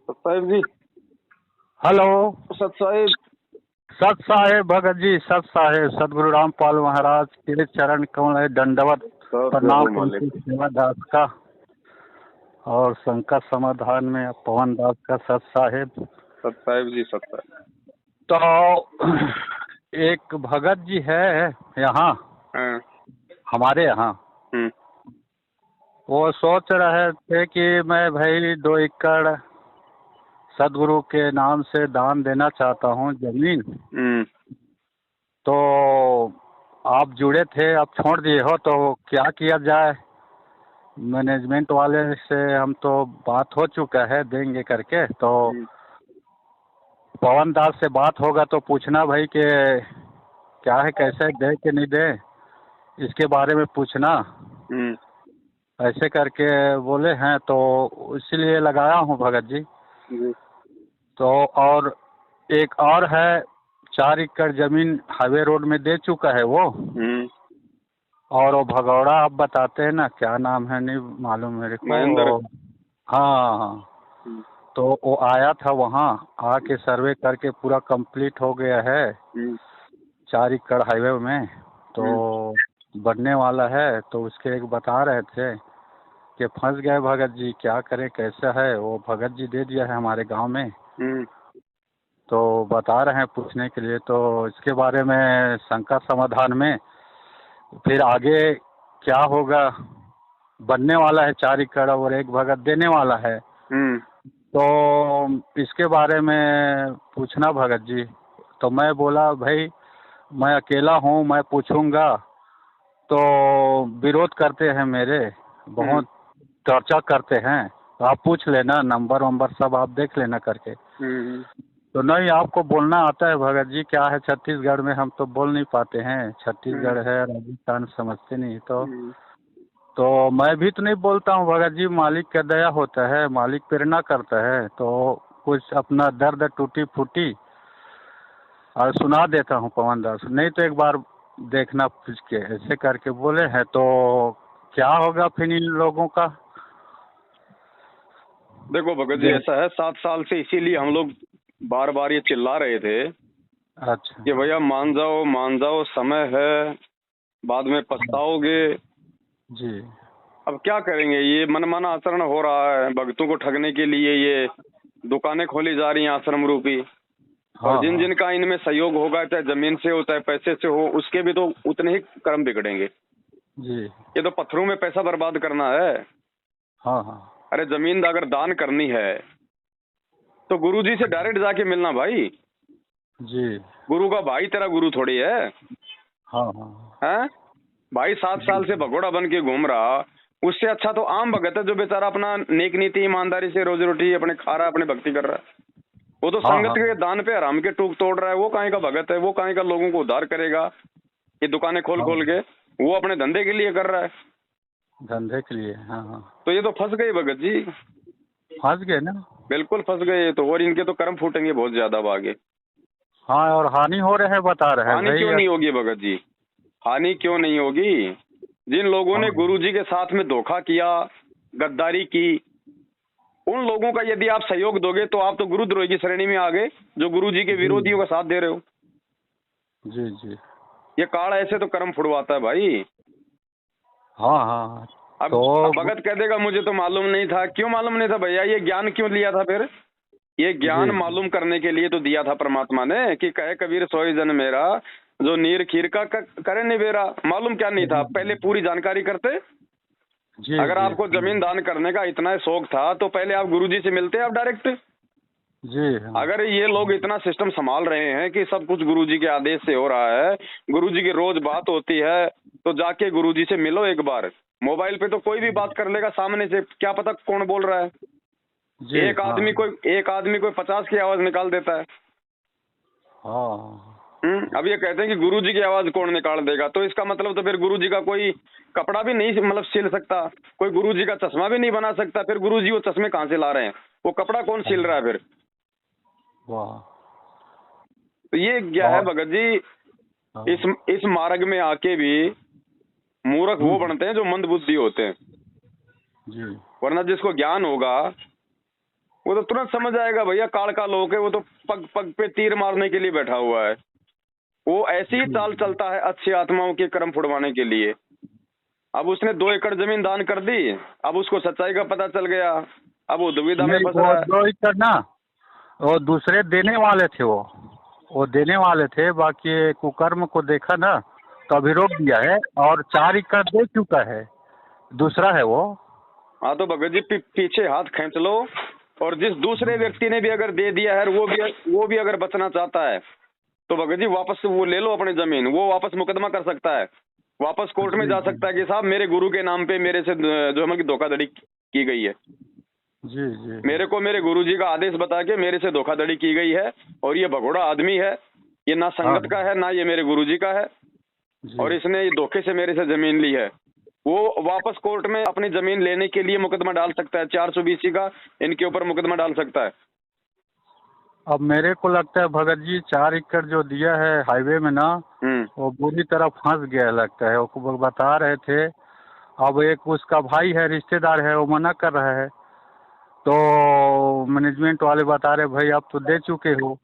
साहिब जी। Hello. सत साहिब। सत साहेब भगत जी, सत साहेब सदगुरु रामपाल महाराज के चरण कमल है, दंडवत सब जय हो प्रणाम मालिक। उनकी सेवा दास का और संकट समाधान में पवन दास का सत साहेब। सत साहिब जी, सत साहिब। तो एक भगत जी है यहाँ हाँ। हमारे यहाँ, वो सोच रहे थे कि मैं भाई 2 एकड़ सदगुरु के नाम से दान देना चाहता हूँ जमीन। तो आप जुड़े थे, आप छोड़ दिए हो, तो क्या किया जाए? मैनेजमेंट वाले से हम तो बात हो चुका है देंगे करके, तो पवन दास से बात होगा तो पूछना भाई कि क्या है, कैसे दे कि नहीं दे, इसके बारे में पूछना। ऐसे करके बोले हैं, तो इसीलिए लगाया हूँ भगत जी। तो और एक और है 4 एकड़ जमीन हाईवे रोड में दे चुका है वो। और वो भगौड़ा आप बताते हैं ना, क्या नाम है नहीं मालूम मेरे को। महेंद्र। हाँ हाँ। तो वो आया था वहाँ, आके सर्वे करके पूरा कंप्लीट हो गया है 4 एकड़ हाईवे में, तो बनने वाला है। तो उसके एक बता रहे थे कि फंस गए भगत जी, क्या करें कैसा है। वो भगत जी दे दिया है हमारे गांव में, तो बता रहे हैं पूछने के लिए। तो इसके बारे में शंका समाधान में फिर आगे क्या होगा, बनने वाला है 4 एकड़ और एक भगत देने वाला है। तो इसके बारे में पूछना भगत जी। तो मैं बोला भाई मैं अकेला हूँ, मैं पूछूंगा तो विरोध करते हैं मेरे, बहुत चर्चा करते हैं। तो आप पूछ लेना, नंबर वंबर सब आप देख लेना करके। तो नहीं, आपको बोलना आता है भगत जी। क्या है, छत्तीसगढ़ में हम तो बोल नहीं पाते हैं, छत्तीसगढ़ है, राजस्थान समझते नहीं। तो मैं भी तो नहीं बोलता हूँ भगत जी, मालिक का दया होता है, मालिक प्रेरणा करता है। तो कुछ अपना दर्द टूटी फूटी और सुना देता हूँ पवन दास, नहीं तो एक बार देखना पूछ के, ऐसे करके बोले हैं। तो क्या होगा फिर इन लोगों का? देखो भगत जी, ऐसा है 7 साल से इसीलिए हम लोग बार बार ये चिल्ला रहे थे। अच्छा। कि भैया मान जाओ, समय है, बाद में पछताओगे जी। अब क्या करेंगे। ये मनमाना आचरण हो रहा है, भक्तों को ठगने के लिए ये दुकानें खोली जा रही हैं आश्रम रूपी। और जिन जिन का इनमें सहयोग होगा, चाहे जमीन से हो चाहे पैसे से हो, उसके भी तो उतने ही कर्म बिगड़ेंगे जी। ये तो पत्थरों में पैसा बर्बाद करना है। हाँ हाँ। अरे जमीन अगर दान करनी है तो गुरुजी से डायरेक्ट जाके मिलना भाई। जी। गुरु का भाई तेरा गुरु थोड़ी है। हाँ हाँ। हैं भाई 7 साल से भगोड़ा बन के घूम रहा, उससे अच्छा तो आम भगत है जो बेचारा अपना नेक नीति ईमानदारी से रोजी रोटी अपने खा रहा है, अपने भक्ति कर रहा है। वो तो हाँ संगत हाँ। के दान पे हराम के टूक तोड़ रहा है। वो काहे का भगत है, वो काहे का लोगों को उद्धार करेगा। ये दुकानें खोल खोल के वो अपने धंधे के लिए कर रहा है, धंधे के लिए। हाँ हाँ। तो ये तो फंस गए भगत जी, फंस गए ना। बिल्कुल फंस गए। तो और इनके तो कर्म फूटेंगे बहुत ज्यादा अब आगे। हाँ, और हानि हो रहे हैं बता रहे हैं हानि भाई। क्यों नहीं होगी भगत जी, हानि क्यों नहीं होगी। जिन लोगों ने गुरुजी के साथ में धोखा किया, गद्दारी की, उन लोगों का यदि आप सहयोग दोगे तो आप तो गुरुद्रोही की श्रेणी में आ गए, जो गुरुजी के विरोधियों का साथ दे रहे हो। जी जी। ये काल ऐसे तो कर्म फुड़वाता है भाई। हाँ हाँ। अब तो भगत कह देगा मुझे तो मालूम नहीं था। क्यों मालूम नहीं था भैया? ये ज्ञान क्यों लिया था फिर? ये ज्ञान मालूम करने के लिए तो दिया था परमात्मा ने, कि कहे कबीर सोई जन मेरा, जो नीर खीर का करे निबेरा। मालूम क्या नहीं था? पहले पूरी जानकारी करते। जी अगर जी। आपको जमीन दान करने का इतना शौक था तो पहले आप गुरुजी से मिलते आप डायरेक्ट। जी। हाँ। अगर ये लोग इतना सिस्टम संभाल रहे हैं कि सब कुछ गुरुजी के आदेश से हो रहा है, गुरुजी की रोज बात होती है, तो जाके गुरुजी से मिलो एक बार। मोबाइल पे तो कोई भी बात कर लेगा सामने से, क्या पता कौन बोल रहा है। जी। एक आदमी कोई 50 की आवाज निकाल देता है। हाँ। अब ये कहते हैं कि गुरुजी की आवाज कौन निकाल देगा, तो इसका मतलब तो फिर गुरुजी का कोई कपड़ा भी नहीं मतलब सिल सकता, कोई गुरुजी का चश्मा भी नहीं बना सकता। फिर गुरुजी वो चश्मे कहाँ से ला रहे हैं, वो कपड़ा कौन सिल रहा है फिर? वाह। तो ये क्या है भगत जी, इस मार्ग में आके भी मूर्ख वो बनते हैं जो मंद बुद्धि होते हैं। जी। वरना जिसको ज्ञान होगा वो तो तुरंत समझ आएगा भैया, काल का लोक है वो तो, पग पग पे तीर मारने के लिए बैठा हुआ है। वो ऐसी ही चाल चलता है अच्छी आत्माओं के कर्म फुड़वाने के लिए। अब उसने 2 एकड़ जमीन दान कर दी, अब उसको सच्चाई का पता चल गया, अब वो दुविधा में नहीं, फंस वो रहा है। 2 एकड़ ना, वो दूसरे देने वाले थे, वो देने वाले थे, बाकी कुकर्म को देखा ना तो अभी रोक दिया है, और 4 एकड़ दे चुका है, दूसरा है वो। हाँ तो भगत जी पीछे हाथ खींच लो, और जिस दूसरे व्यक्ति ने भी अगर दे दिया है, वो भी अगर बचना चाहता है तो भगत जी वापस वो ले लो अपनी जमीन, वो वापस मुकदमा कर सकता है, वापस कोर्ट में जा सकता है कि साहब मेरे गुरु के नाम पे मेरे से जो है कि धोखाधड़ी की गई है। जी जी। मेरे को मेरे गुरुजी का आदेश बता के मेरे से धोखाधड़ी की गई है, और ये भगोड़ा आदमी है, ये ना संगत का है ना ये मेरे गुरुजी का है, और इसने ये धोखे से मेरे से जमीन ली है। वो वापस कोर्ट में अपनी जमीन लेने के लिए मुकदमा डाल सकता है, 420 का इनके ऊपर मुकदमा डाल सकता है। अब मेरे को लगता है भगत जी 4 एकड़ जो दिया है हाईवे में ना, वो बुरी तरह फंस गया लगता है। वो बता रहे थे, अब एक उसका भाई है, रिश्तेदार है, वो मना कर रहा है, तो मैनेजमेंट वाले बता रहे भाई आप तो दे चुके हो,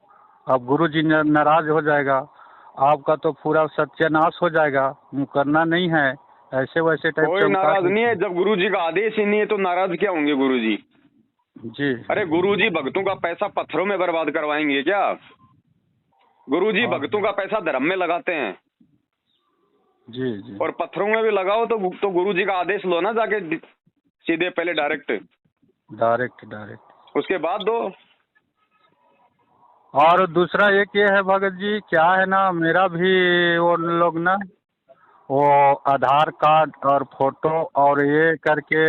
अब गुरुजी नाराज हो जाएगा, आपका तो पूरा सत्यानाश हो जाएगा, करना नहीं है, ऐसे वैसे टाइप। कोई नाराज नहीं है, जब गुरुजी का आदेश ही नहीं है तो नाराज क्या होंगे गुरुजी? जी। अरे गुरुजी भक्तों का पैसा पत्थरों में बर्बाद करवाएंगे क्या? गुरुजी भक्तों का पैसा धर्म में लगाते हैं। जी जी। और पत्थरों में भी लगाओ तो गुरुजी का आदेश लो ना जाके सीधे, पहले डायरेक्ट उसके बाद दो। और दूसरा एक ये है भगत जी, क्या है ना, मेरा भी वो लोग ना वो आधार कार्ड और फोटो और ये करके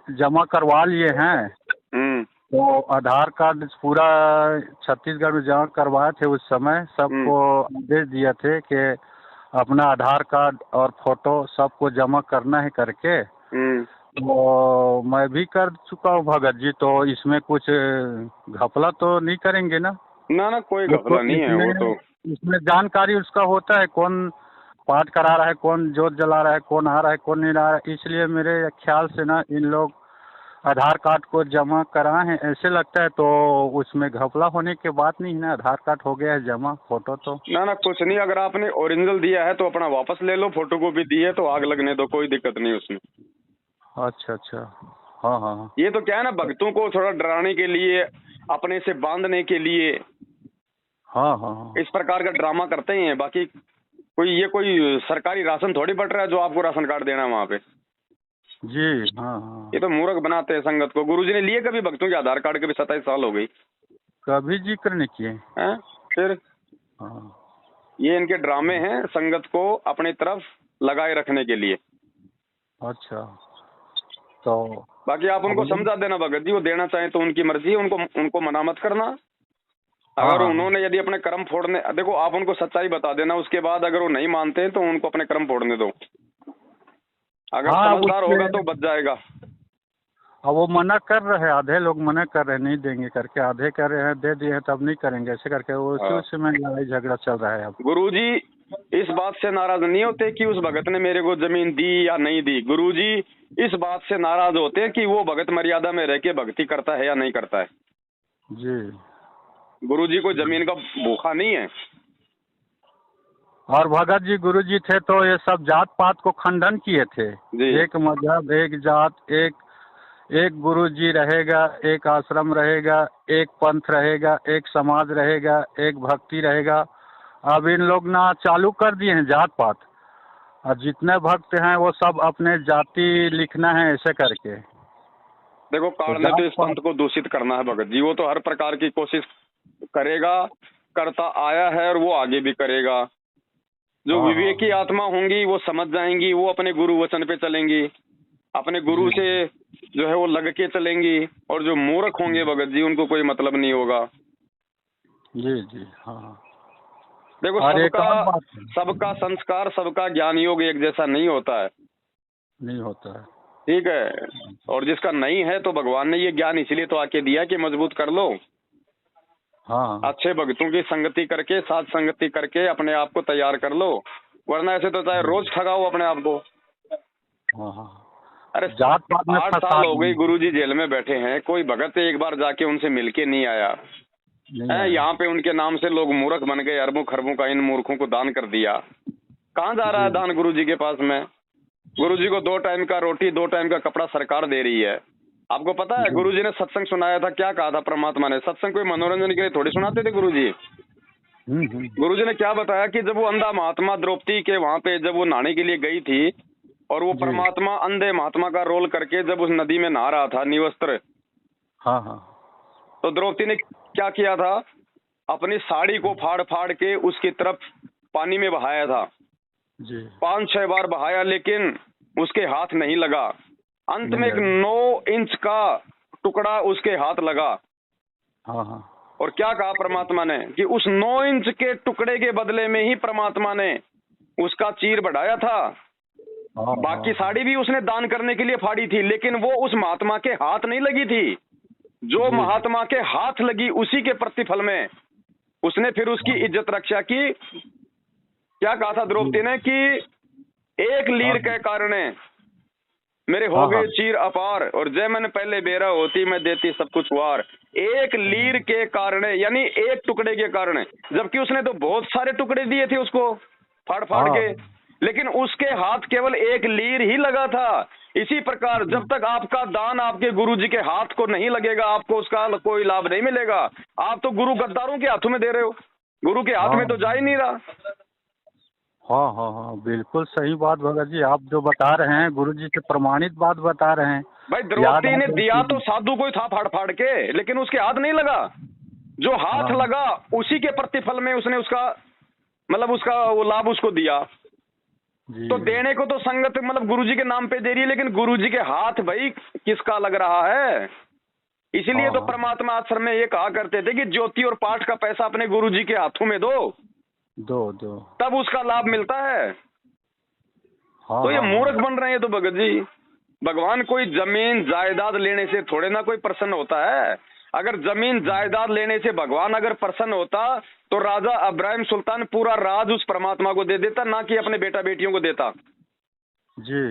जमा करवा लिए हैं। तो आधार कार्ड पूरा छत्तीसगढ़ में जमा करवाए थे उस समय, सबको आदेश दिए थे कि अपना आधार कार्ड और फोटो सबको जमा करना है करके। तो मैं भी कर चुका हूँ भगत जी, तो इसमें कुछ घपला तो नहीं करेंगे ना? ना कोई घपला नहीं है। वो तो इसमें जानकारी उसका होता है, कौन पाठ करा रहा है, कौन जोत जला रहा है, कौन आ रहा है, कौन नहीं आ रहा है। इसलिए मेरे ख्याल से ना इन लोग आधार कार्ड को जमा कराए हैं ऐसे लगता है, तो उसमें घपला होने की बात नहीं है ना, आधार कार्ड हो गया है जमा, फोटो तो ना कुछ नहीं। अगर आपने ओरिजिनल दिया है तो अपना वापस ले लो, फोटो कॉपी दी है तो आग लगने दो, कोई दिक्कत नहीं उसमें। अच्छा। हाँ। ये तो क्या है ना, भक्तों को थोड़ा डराने के लिए, अपने से बांधने के लिए हाँ इस प्रकार का ड्रामा करते ही हैं। बाकी कोई सरकारी राशन थोड़ी बट रहा है जो आपको राशन कार्ड देना है वहाँ पे। जी हाँ। ये तो मूर्ख बनाते हैं संगत को। गुरुजी ने लिए कभी भक्तों के आधार कार्ड के भी 27 साल हो गई, कभी जिक्र नहीं किए हैं? फिर ये इनके ड्रामे हैं संगत को अपनी तरफ लगाए रखने के लिए। अच्छा, तो बाकी आप उनको समझा देना भगत जी, वो देना चाहें तो उनकी मर्जी है, उनको मना मत करना। अगर उन्होंने यदि अपने कर्म फोड़ने, देखो आप उनको सच्चाई बता देना, उसके बाद अगर वो नहीं मानते हैं तो उनको अपने कर्म फोड़ने दो। अगर समझदार होगा तो बच जाएगा। अब वो मना कर रहे हैं, आधे लोग मना कर रहे हैं नहीं देंगे करके, आधे कह रहे हैं दे दिए हैं तब नहीं करेंगे, ऐसे करके वो उसी में लड़ाई झगड़ा चल रहा है। अब गुरुजी इस बात से नाराज नहीं होते कि उस भगत ने मेरे को जमीन दी या नहीं दी। गुरुजी इस बात से नाराज होते हैं कि वो भगत मर्यादा में रह के भक्ति करता है या नहीं करता है। जी, गुरुजी को जमीन का भूखा नहीं है। और भगत जी गुरुजी थे तो ये सब जात पात को खंडन किए थे। एक मजहब, एक जात, एक गुरुजी रहेगा, एक आश्रम रहेगा, एक पंथ रहेगा, एक समाज रहेगा, एक भक्ति रहेगा। अब इन लोग ना चालू कर दिए हैं जात पात, और जितने भक्त हैं वो सब अपने जाति लिखना है ऐसे करके। देखो काल ने तो इस पंथ को दूषित करना है भगत जी, वो तो हर प्रकार की कोशिश करेगा, करता आया है और वो आगे भी करेगा। जो विवेकी आत्मा होंगी वो समझ जाएंगी, वो अपने गुरु वचन पे चलेंगी, अपने गुरु से जो है वो लग के चलेंगी। और जो मूर्ख होंगे भगत जी उनको कोई मतलब नहीं होगा। जी हाँ। देखो सबका संस्कार, सबका ज्ञान योग एक जैसा नहीं होता है। ठीक है। और जिसका नहीं है तो भगवान ने ये ज्ञान इसलिए तो आके दिया कि मजबूत कर लो। हाँ। अच्छे भक्तों की संगति करके, साथ संगति करके अपने आप को तैयार कर लो, वरना ऐसे तो चाहे रोज ठगाओ अपने आप को। हाँ। अरे जात पात में 8 साल हो गई गुरुजी जेल में बैठे हैं, कोई भगत एक बार जाके उनसे मिलके नहीं आया है। यहाँ पे उनके नाम से लोग मूर्ख बन गए, अरबों खरबों का इन मूर्खों को दान कर दिया। कहाँ जा रहा है दान गुरुजी के पास में? गुरुजी को 2 टाइम का रोटी 2 टाइम का कपड़ा सरकार दे रही है। आपको पता है गुरुजी ने सत्संग सुनाया था, क्या कहा था परमात्मा ने? सत्संग कोई मनोरंजन के लिए थोड़ी सुनाते थे गुरुजी। गुरुजी ने क्या बताया कि जब वो अंधा महात्मा द्रौपदी के वहां पे जब वो नहाने के लिए गई थी और वो परमात्मा अंधे महात्मा का रोल करके जब उस नदी में नहा रहा था निवस्त्र, हाँ हाँ, तो द्रौपदी ने क्या किया था? अपनी साड़ी को फाड़ फाड़ के उसकी तरफ पानी में बहाया था जी। 5-6 बार बहाया, लेकिन उसके हाथ नहीं लगा। अंत में एक 9 इंच का टुकड़ा उसके हाथ लगा। हाँ हाँ, और क्या कहा परमात्मा ने कि उस 9 इंच के टुकड़े के बदले में ही परमात्मा ने उसका चीर बढ़ाया था। बाकी साड़ी भी उसने दान करने के लिए फाड़ी थी, लेकिन वो उस महात्मा के हाथ नहीं लगी थी। जो महात्मा के हाथ लगी उसी के प्रतिफल में उसने फिर उसकी इज्जत रक्षा की। क्या कहा था द्रौपदी ने कि एक लीर के कारण मेरे हो गए चीर अपार, और जय मैंने पहले बेरा होती मैं देती सब कुछ वार। एक लीर के कारण, यानी एक टुकड़े के कारण, जबकि उसने तो बहुत सारे टुकड़े दिए थे उसको फाड़ फाड़ के, लेकिन उसके हाथ केवल एक लीर ही लगा था। इसी प्रकार जब तक आपका दान आपके गुरु जी के हाथ को नहीं लगेगा, आपको उसका कोई लाभ नहीं मिलेगा। आप तो गुरु गद्दारों के हाथों में दे रहे हो, गुरु के हाथ में तो जा ही नहीं रहा। हाँ हाँ हाँ, बिल्कुल सही बात भगत जी, आप जो बता रहे हैं गुरु जी से प्रमाणित बात बता रहे हैं। भाई द्रौपदी ने दिया तो साधु को ही था फाड़ फाड़ के, लेकिन उसके हाथ नहीं लगा। जो हाथ लगा उसी के प्रतिफल में उसने उसका मतलब उसका वो लाभ उसको दिया। तो देने को तो संगत मतलब गुरुजी के नाम पे दे रही है, लेकिन गुरुजी के हाथ भाई किसका लग रहा है? इसीलिए तो परमात्मा आश्रम में ये कहा करते थे कि ज्योति और पाठ का पैसा अपने गुरुजी के हाथों में दो तब उसका लाभ मिलता है। तो ये मूर्ख बन रहे हैं तो भगत जी। भगवान कोई जमीन जायदाद लेने से थोड़े ना कोई प्रसन्न होता है। अगर जमीन जायदाद लेने से भगवान अगर प्रसन्न होता तो राजा अब्राहिम सुल्तान पूरा राज उस परमात्मा को दे देता, ना कि अपने बेटा बेटियों को देता जी।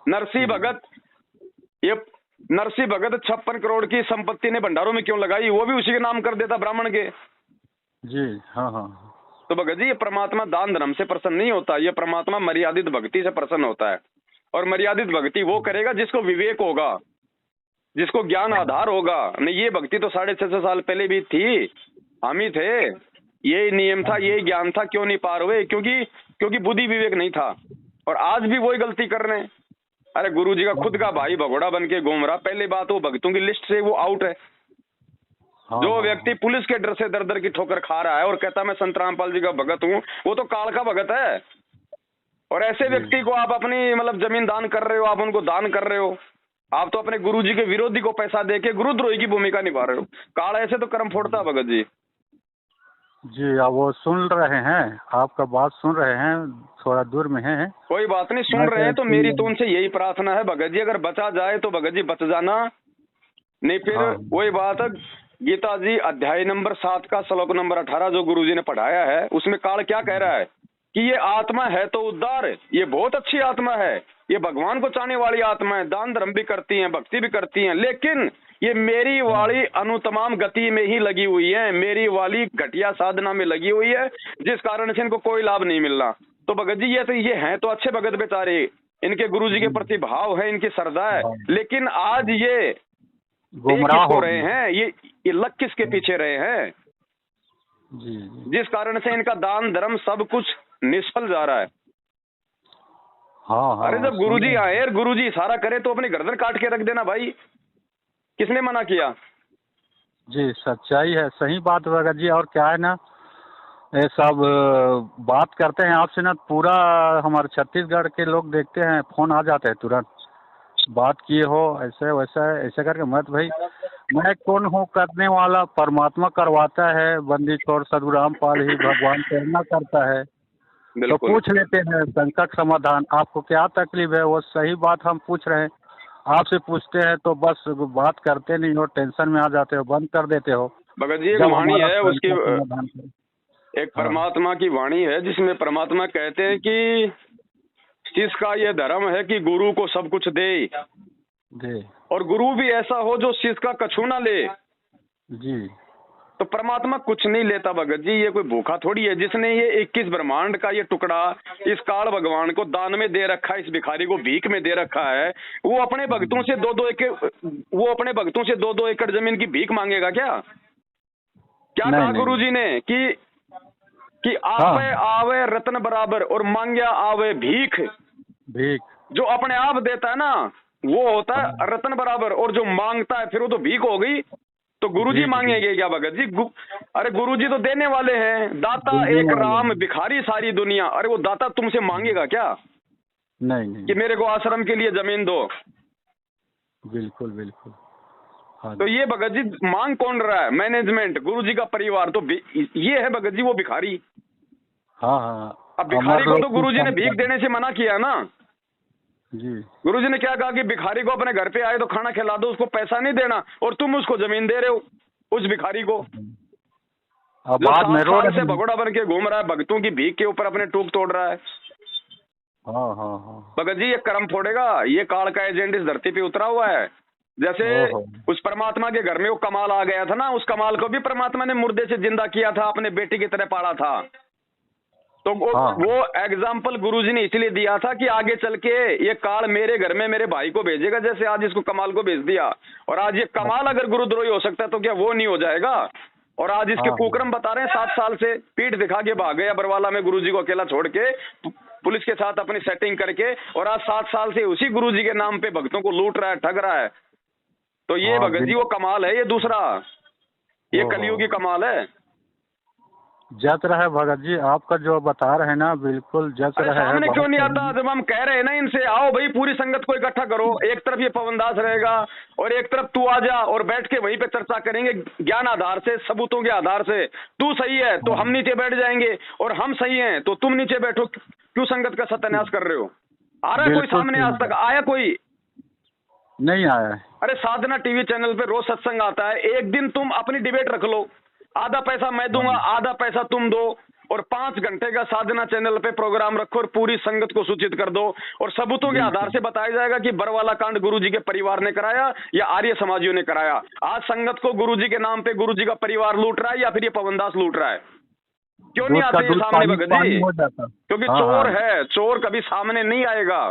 नरसिंह भगत, ये नरसिंह भगत 56 करोड़ की संपत्ति ने भंडारों में क्यों लगाई? वो भी उसी के नाम कर देता ब्राह्मण के। जी हाँ हाँ। तो भगत जी ये परमात्मा दान धर्म से प्रसन्न नहीं होता, ये परमात्मा मर्यादित भक्ति से प्रसन्न होता है। और मर्यादित भक्ति वो करेगा जिसको विवेक होगा, जिसको ज्ञान आधार होगा। नहीं ये भक्ति तो 650 साल पहले भी थी, हम ही थे, यही नियम था, यही ज्ञान था, क्यों नहीं पार हुए? क्योंकि बुद्धि विवेक नहीं था। और आज भी वही गलती कर रहे हैं। अरे गुरुजी का खुद का भाई भगोड़ा बन के घूम रहा। पहली बात वो भक्तों की लिस्ट से वो आउट है। जो व्यक्ति पुलिस के डर से दर दर की ठोकर खा रहा है और कहता मैं संत रामपाल जी का भगत हूँ, वो तो काल का भगत है। और ऐसे व्यक्ति को आप अपनी मतलब जमीन दान कर रहे हो, आप उनको दान कर रहे हो, आप तो अपने गुरुजी के विरोधी को पैसा देके गुरुद्रोही की भूमिका निभा रहे हो। काल ऐसे तो कर्म फोड़ता भगत जी। जी आप वो सुन रहे हैं, आपका बात सुन रहे हैं, थोड़ा दूर में है। कोई बात नहीं, सुन रहे हैं तो मेरी तो उनसे यही प्रार्थना है भगत जी, अगर बचा जाए तो भगत जी बच जाना, नहीं फिर वही बात है। गीता जी अध्याय नंबर 7 का श्लोक नंबर 18 जो गुरुजी ने पढ़ाया है, उसमें काल क्या कह रहा है कि ये आत्मा है तो उद्धार, ये बहुत अच्छी आत्मा है, ये भगवान को चाहने वाली आत्मा है, दान धर्म भी करती है, भक्ति भी करती है, लेकिन ये मेरी वाली अनुतमाम गति में ही लगी हुई है, मेरी वाली घटिया साधना में लगी हुई है, जिस कारण से इनको कोई लाभ नहीं मिल रहा। तो भगत जी ये हैं तो अच्छे भगत बेचारे, इनके गुरुजी के प्रति भाव है, इनकी श्रद्धा है, लेकिन आज ये गुमराह हो रहे हैं। ये लग किसके पीछे रहे हैं जी, जिस कारण से इनका दान धर्म सब कुछ निष्फल जा रहा है। हाँ। अरे जब गुरुजी आए और गुरुजी इशारा करे तो अपनी गर्दन काट के रख देना भाई, किसने मना किया? जी सच्चाई है, सही बात भगत जी। और क्या है ना, ये सब बात करते हैं आपसे ना, पूरा हमारे छत्तीसगढ़ के लोग देखते हैं, फोन आ जाते हैं तुरंत, बात किए हो ऐसे वैसा ऐसे करके। मत भाई मैं कौन हूँ करने वाला, परमात्मा करवाता है, बंदी छोड़ सदगुरु रामपाल ही भगवान प्रेरणा करता है। तो पूछ लेते हैं संकट समाधान, आपको क्या तकलीफ है, वो सही बात हम पूछ रहे हैं, आपसे पूछते हैं तो बस बात करते नहीं हो, टेंशन में आ जाते हो, बंद कर देते हो। भगत जी एक वाणी है उसकी, एक परमात्मा की वाणी है जिसमें परमात्मा कहते हैं कि जिसका ये धर्म है कि गुरु को सब कुछ दे, जी और गुरु भी ऐसा हो जो शिष्य का कछु ना ले। जी। तो परमात्मा कुछ नहीं लेता भगत जी, ये कोई भूखा थोड़ी है। जिसने ये 21 ब्रह्मांड का ये टुकड़ा इस काल भगवान को दान में दे रखा है, इस भिखारी को भीख में दे रखा है, वो अपने भक्तों से 2-2 एकड़, वो अपने भक्तों से 2-2 एकड़ जमीन की भीख मांगेगा क्या? क्या कहा गुरु जी ने कि आपे आवे रत्न बराबर और मांग्या आवे भीख। भीख जो अपने आप देता है ना वो होता है रत्न बराबर, और जो मांगता है फिर वो तो भीख हो गई। तो गुरुजी मांगेंगे क्या भगत जी? अरे गुरुजी तो देने वाले हैं, दाता एक राम भिखारी सारी दुनिया। अरे वो दाता तुमसे मांगेगा क्या? नहीं कि मेरे को आश्रम के लिए जमीन दो। बिल्कुल बिल्कुल। हाँ तो ये भगत जी मांग कौन रहा है? मैनेजमेंट, गुरुजी का परिवार। तो ये है भगत जी वो भिखारी। हाँ हाँ। अब भिखारी को तो गुरुजी ने भीख देने से मना किया ना जी। गुरुजी ने क्या कहा कि भिखारी को अपने घर पे आए तो खाना खिला दो, उसको पैसा नहीं देना, और तुम उसको जमीन दे रहे हो उस भिखारी को। अब बाद में रोड से भगोड़ा बन के घूम रहा है, भक्तों की भीख के ऊपर अपने टूक तोड़ रहा है। हाँ हाँ हाँ। भगत जी ये कर्म फोड़ेगा, ये काल का एजेंट इस धरती पे उतरा हुआ है। जैसे उस परमात्मा के घर में वो कमाल आ गया था ना, उस कमाल को भी परमात्मा ने मुर्दे से जिंदा किया था, अपने बेटे की तरह पाला था। तो वो एग्जाम्पल गुरुजी ने इसलिए दिया था कि आगे चल के ये काल मेरे घर में मेरे भाई को भेजेगा, जैसे आज इसको कमाल को भेज दिया। और आज ये कमाल अगर गुरुद्रोही हो सकता है तो क्या वो नहीं हो जाएगा? और आज इसके कुकर्म बता रहे हैं, 7 साल से पीठ दिखा के भाग गया बरवाला में गुरुजी को अकेला छोड़ के, पुलिस के साथ अपनी सेटिंग करके, और आज 7 साल से उसी गुरुजी के नाम पे भक्तों को लूट रहा है, ठग रहा है। तो ये भगत जी वो कमाल है, ये दूसरा, ये कलयुगी कमाल है। जच रहा है भगत जी, आपका जो बता रहे हैं ना बिल्कुल जच रहा है। सामने क्यों नहीं आता? जब हम कह रहे हैं ना इनसे, आओ भाई पूरी संगत को इकट्ठा करो, एक तरफ ये पवनदास रहेगा और एक तरफ तू आ जा, और बैठ के वहीं पे चर्चा करेंगे ज्ञान आधार से, सबूतों के आधार से। तू सही है तो हम नीचे बैठ जाएंगे, और हम सही हैं तो तुम नीचे बैठो। क्यों संगत का सत्यानाश कर रहे हो? आ रहा है कोई सामने? आज तक आया कोई? नहीं आया है। अरे साधना टीवी चैनल पे रोज सत्संग आता है, एक दिन तुम अपनी डिबेट रख लो, आधा पैसा मैं दूंगा, आधा पैसा तुम दो, और 5 घंटे का साधना चैनल पे प्रोग्राम रखो और पूरी संगत को सूचित कर दो, और सबूतों के आधार से बताया जाएगा कि बरवाला कांड गुरुजी के परिवार ने कराया या आर्य समाजियों ने कराया। आज संगत को गुरुजी के नाम पे गुरुजी का परिवार लूट रहा है या फिर ये पवनदास लूट रहा है? क्यों नहीं आते ये सामने भगत जी? क्योंकि चोर है, चोर कभी सामने नहीं आएगा।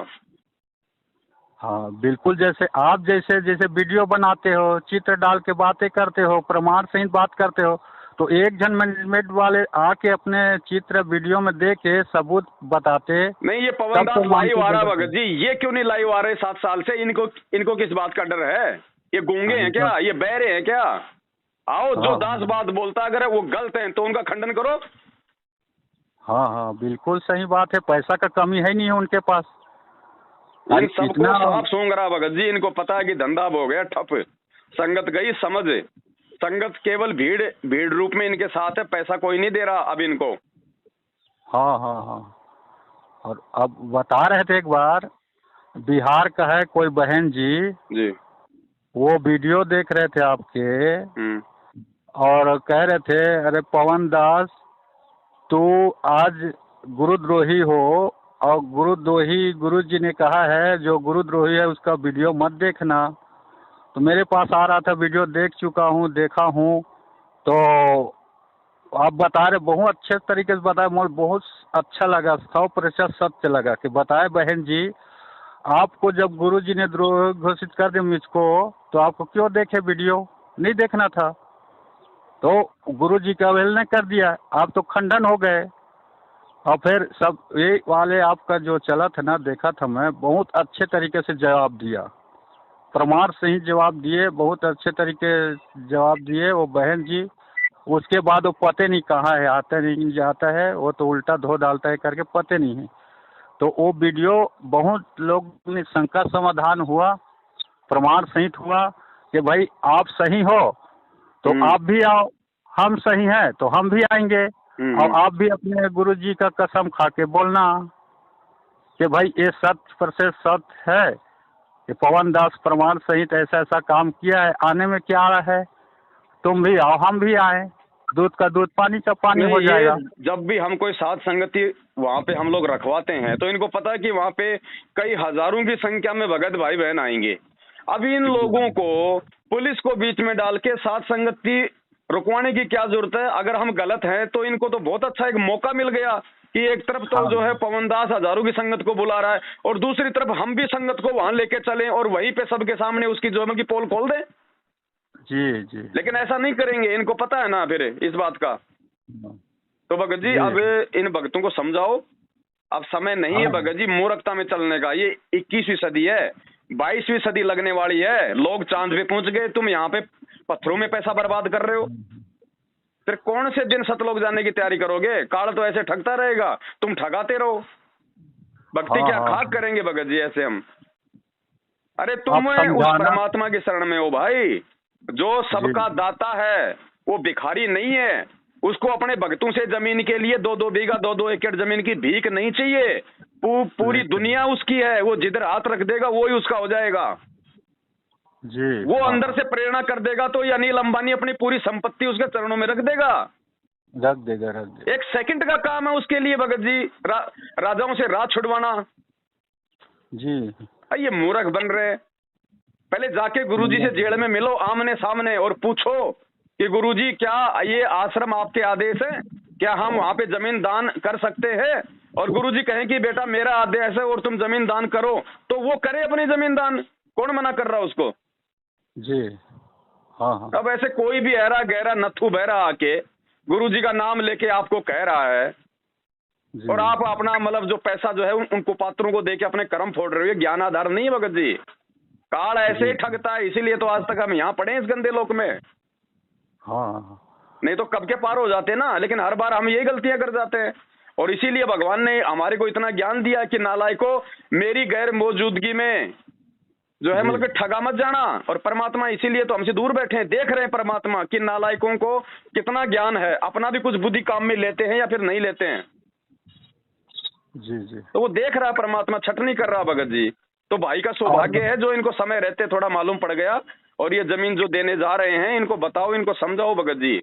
हाँ बिल्कुल। जैसे आप जैसे वीडियो बनाते हो, चित्र डाल के बातें करते हो, प्रमाण सहित बात करते हो, तो एक जन मैनेजमेंट वाले आके अपने चित्र वीडियो में दे के सबूत बताते नहीं। ये पवनदास लाइव आ रहा है भगत जी, ये क्यों नहीं लाइव आ रहे 7 साल से? इनको किस बात का डर है? ये गूंगे हैं क्या? ये बहरे हैं क्या? आओ, जो दास बात बोलता अगर वो गलत है तो उनका खंडन करो। हाँ हाँ बिल्कुल सही बात है, पैसा का कमी है नहीं है उनके पास। इन सबको साफ सूंघ रहा भगत जी, इनको पता है कि धंधा हो गया ठप, संगत गई समझ, संगत केवल भीड़ रूप में इनके साथ है, पैसा कोई नहीं दे रहा अब इनको। हाँ हाँ हाँ। और अब बता रहे थे एक बार, बिहार का है कोई बहन जी, वो वीडियो देख रहे थे आपके, और कह रहे थे अरे पवन दास तू आज गुरुद्रोही हो, और गुरुद्रोही गुरुजी ने कहा है जो गुरुद्रोही है उसका वीडियो मत देखना। तो मेरे पास आ रहा था, वीडियो देख चुका हूँ, देखा हूँ। तो आप बता रहे, बहुत अच्छे तरीके से बताए, मुझे बहुत अच्छा लगा, 100% सत्य लगा कि बताए बहन जी, आपको जब गुरुजी ने द्रोह घोषित कर दिया मुझको, तो आपको क्यों देखे वीडियो? नहीं देखना था। तो गुरुजी का अवहेलना कर दिया, आप तो खंडन हो गए। और फिर सब ये वाले आपका जो चला था ना, देखा था मैं, बहुत अच्छे तरीके से जवाब दिया, प्रमाण सही जवाब दिए, बहुत अच्छे तरीके जवाब दिए वो बहन जी। उसके बाद वो पते नहीं कहाँ है, आता नहीं जाता है, वो तो उल्टा धो डालता है करके पते नहीं है। तो वो वीडियो बहुत लोग ने शंका समाधान हुआ, प्रमाण सहित हुआ कि भाई आप सही हो तो आप भी आओ, हम सही हैं तो हम भी आएंगे, और आप भी अपने गुरुजी का कसम खा के बोलना कि भाई ये 100% सत्य है कि पवन दास प्रमाण सहित ऐसा ऐसा काम किया है, आने में क्या आ रहा है, तुम भी आओ हम भी आए। दूध का दूध, पानी का पानी हो नहीं, जाएगा। ये जब भी हम कोई साध संगति वहाँ पे हम लोग रखवाते हैं तो इनको पता है कि वहाँ पे कई हजारों की संख्या में भगत भाई बहन आएंगे। अब इन लोगों को पुलिस को बीच में डाल के साध संगति रुकवाने की क्या जरूरत है? अगर हम गलत हैं तो इनको तो बहुत अच्छा एक मौका मिल गया कि एक तरफ तो हाँ। जो है पवन दास हजारों की संगत को बुला रहा है और दूसरी तरफ हम भी संगत को वहां लेके चलें और वहीं पे सबके सामने उसकी जो है कि पोल खोल दें। जी जी। लेकिन ऐसा नहीं करेंगे, इनको पता है ना फिर इस बात का। तो भगत जी जी। अब इन भक्तों को समझाओ, अब समय नहीं है हाँ। भगत जी मूर्खता में चलने का। ये 21वीं सदी है, 22वीं सदी लगने वाली है, लोग चांद पे पहुंच गए, तुम यहाँ पे पत्थरों में पैसा बर्बाद कर रहे हो। फिर कौन से दिन सतलोक जाने की तैयारी करोगे? काल तो ऐसे ठगता रहेगा, तुम ठगाते रहो। भक्ति क्या हाँ। खाक करेंगे भगत जी ऐसे हम? अरे तुम आप उस समझाना। परमात्मा की शरण में हो भाई, जो सबका दाता है, वो भिखारी नहीं है। उसको अपने भक्तों से जमीन के लिए 2-2 बीघा 2-2 एकड़ जमीन की भीख नहीं चाहिए। पूरी दुनिया उसकी है, वो जिधर हाथ रख देगा वो ही उसका हो जाएगा। जी। वो हाँ। अंदर से प्रेरणा कर देगा तो ये अनिल अंबानी अपनी पूरी संपत्ति उसके चरणों में रख देगा। रख देगा, रख देगा। एक सेकंड का काम है उसके लिए भगत जी राजाओं से राज छुड़वाना। जी। ये मूर्ख बन रहे। पहले जाके गुरुजी से जेल में मिलो आमने सामने और पूछो कि गुरुजी क्या ये आश्रम आपके आदेश है, क्या हम वहां पे जमीन दान कर सकते हैं? और गुरुजी कहें कि बेटा मेरा आदेश है और तुम जमीन दान करो, तो वो करे अपनी जमीन दान। कौन मना कर रहा उसको? जी। हाँ हाँ। अब ऐसे कोई भी ऐरा गहरा नथु बहरा आके गुरुजी का नाम लेके आपको कह रहा है जी। और आप अपना मतलब जो पैसा जो है उनको पात्रों को देके अपने कर्म फोड़ रहे हो, ये ज्ञान आधार नहीं है भगत जी। काल ऐसे ही ठगता है, इसीलिए तो आज तक हम यहाँ पड़े हैं इस गंदे लोक में। हाँ। नहीं तो कब के पार हो जाते ना, लेकिन हर बार हम यही गलतियां कर जाते हैं। और इसीलिए भगवान ने हमारे को इतना ज्ञान दिया कि नालायको मेरी गैर मौजूदगी में जो है मतलब कि ठगा मत जाना। और परमात्मा इसीलिए तो हमसे दूर बैठे हैं, देख रहे हैं परमात्मा कि नालायकों को कितना ज्ञान है, अपना भी कुछ बुद्धि काम में लेते हैं या फिर नहीं लेते हैं। जी जी। तो वो देख रहा है परमात्मा, छट नहीं कर रहा भगत जी। तो भाई का सौभाग्य है जो इनको समय रहते थोड़ा मालूम पड़ गया और ये जमीन जो देने जा रहे हैं इनको बताओ, इनको समझाओ भगत जी।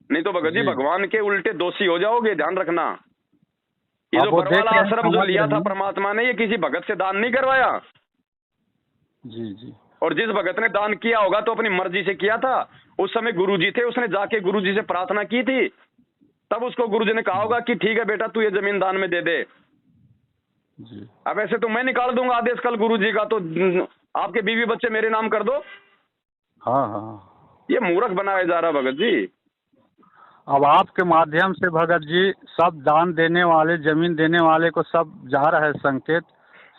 नहीं तो भगत जी भगवान के उल्टे दोषी हो जाओगे, ध्यान रखना। ये जो बरवाला आश्रम जो लिया था परमात्मा ने, ये किसी भगत से दान नहीं करवाया। जी जी। और जिस भगत ने दान किया होगा तो अपनी मर्जी से किया था। उस समय गुरुजी थे, उसने जाके गुरुजी से प्रार्थना की थी, तब उसको गुरुजी ने कहा होगा कि ठीक है बेटा तू ये जमीन दान में दे दे। जी। अब ऐसे तो मैं निकाल दूंगा आदेश कल गुरुजी का, तो आपके बीवी बच्चे मेरे नाम कर दो। हाँ हाँ। ये मूर्ख बनाया जा रहा भगत जी। अब आपके माध्यम से भगत जी सब दान देने वाले, जमीन देने वाले को सब जा रहा है संकेत,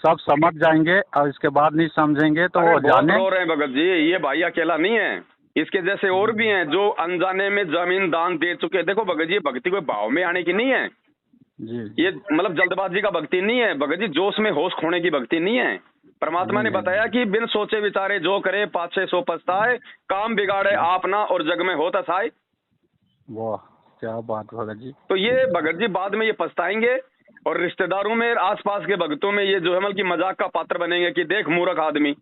सब समझ जाएंगे और इसके बाद नहीं समझेंगे तो वो जाने। रो रहे हैं भगत जी, ये भाई अकेला नहीं है, इसके जैसे और भी हैं जो अनजाने में जमीन दान दे चुके। देखो भगत जी भक्ति कोई भाव में आने की नहीं है जी। ये मतलब जल्दबाजी का भक्ति नहीं है भगत जी, जोश में होश खोने की भक्ति नहीं है। परमात्मा ने बताया कि बिन सोचे विचारे जो करे पाछे सो पछताए, काम बिगाड़े आपना और जग में हो तसाए। वाह क्या बात भगत जी। तो ये भगत जी बाद में ये पछताएंगे और रिश्तेदारों में आसपास के भक्तों में ये जो है मतलब की मजाक का पात्र बनेंगे कि देख मूर्ख आदमी।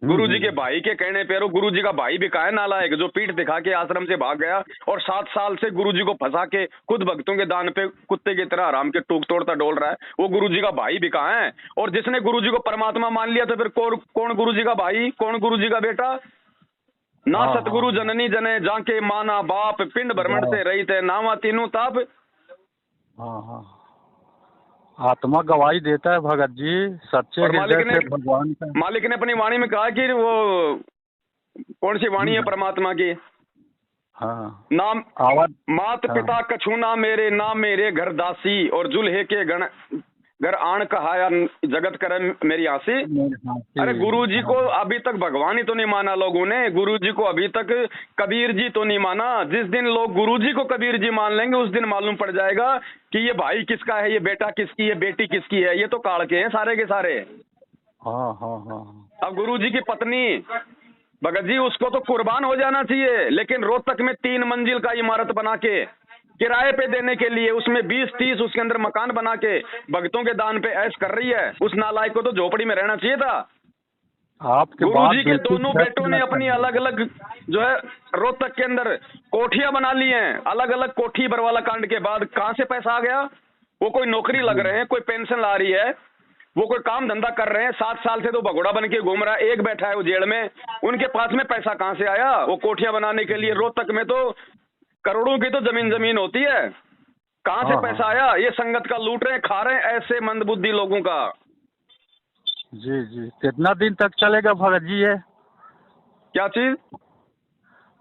गुरुजी के भाई के कहने पे, गुरुजी का भाई भी का है नालायक जो पीठ दिखा के आश्रम से भाग गया और 7 साल से गुरुजी को फंसा के खुद भक्तों के दान पे कुत्ते की तरह आराम के टूक तोड़ता डोल रहा है, वो गुरुजी का भाई भी कहाँ है? और जिसने गुरुजी को परमात्मा मान लिया तो फिर कौन गुरुजी का भाई, कौन गुरुजी का बेटा? ना सतगुरु जननी जने जाके माना बाप, पिंड भ्रमण से रही थे नावा तीनों ताप। हाँ हाँ। आत्मा गवाही देता है भगत जी, सच्चे हृदय से भगवान का। मालिक ने अपनी वाणी में कहा कि वो कौन सी वाणी है परमात्मा की? हाँ। नाम आवाज मात पिता कछु ना मेरे घर दासी और जुल्हे के गण घर आण कहाया जगत करे मेरी आसी। अरे गुरुजी को अभी तक भगवान ही तो नहीं माना लोगों ने, गुरुजी को अभी तक कबीर जी तो नहीं माना। जिस दिन लोग गुरुजी को कबीर जी मान लेंगे उस दिन मालूम पड़ जाएगा कि ये भाई किसका है, ये बेटा किसकी है, बेटी किसकी है। ये तो काल के हैं सारे के सारे। हाँ हाँ हाँ। अब गुरुजी की पत्नी भगत जी उसको तो कुर्बान हो जाना चाहिए, लेकिन रोहतक में 3 मंजिल का इमारत बना के किराए पे देने के लिए उसमें 20-30 उसके अंदर मकान बना के भक्तों के दान पे ऐश कर रही है। उस नालायक को तो झोपड़ी में रहना चाहिए था। आपके गुरुजी के बिल्कुल दोनों सच बेटों ने बात अपनी है। अलग अलग जो है रोहतक के अंदर कोठियां बना ली हैं। अलग अलग कोठी बरवाला कांड के बाद कहां से पैसा आ गया? वो कोई नौकरी लग रहे हैं, कोई पेंशन ला रही है, वो कोई काम धंधा कर रहे हैं। 7 साल से तो भगोड़ा बन के घूम रहा है, एक बैठा है वो जेल में। उनके पास में पैसा कहां से आया? वो कोठियां बनाने के लिए रोहतक में तो करोड़ों की तो जमीन होती है, कहां से हाँ पैसा हाँ आया? ये संगत का लूट रहे हैं, खा रहे हैं ऐसे मंदबुद्धि लोगों का। जी जी, कितना दिन तक चलेगा भगत जी ये? क्या चीज?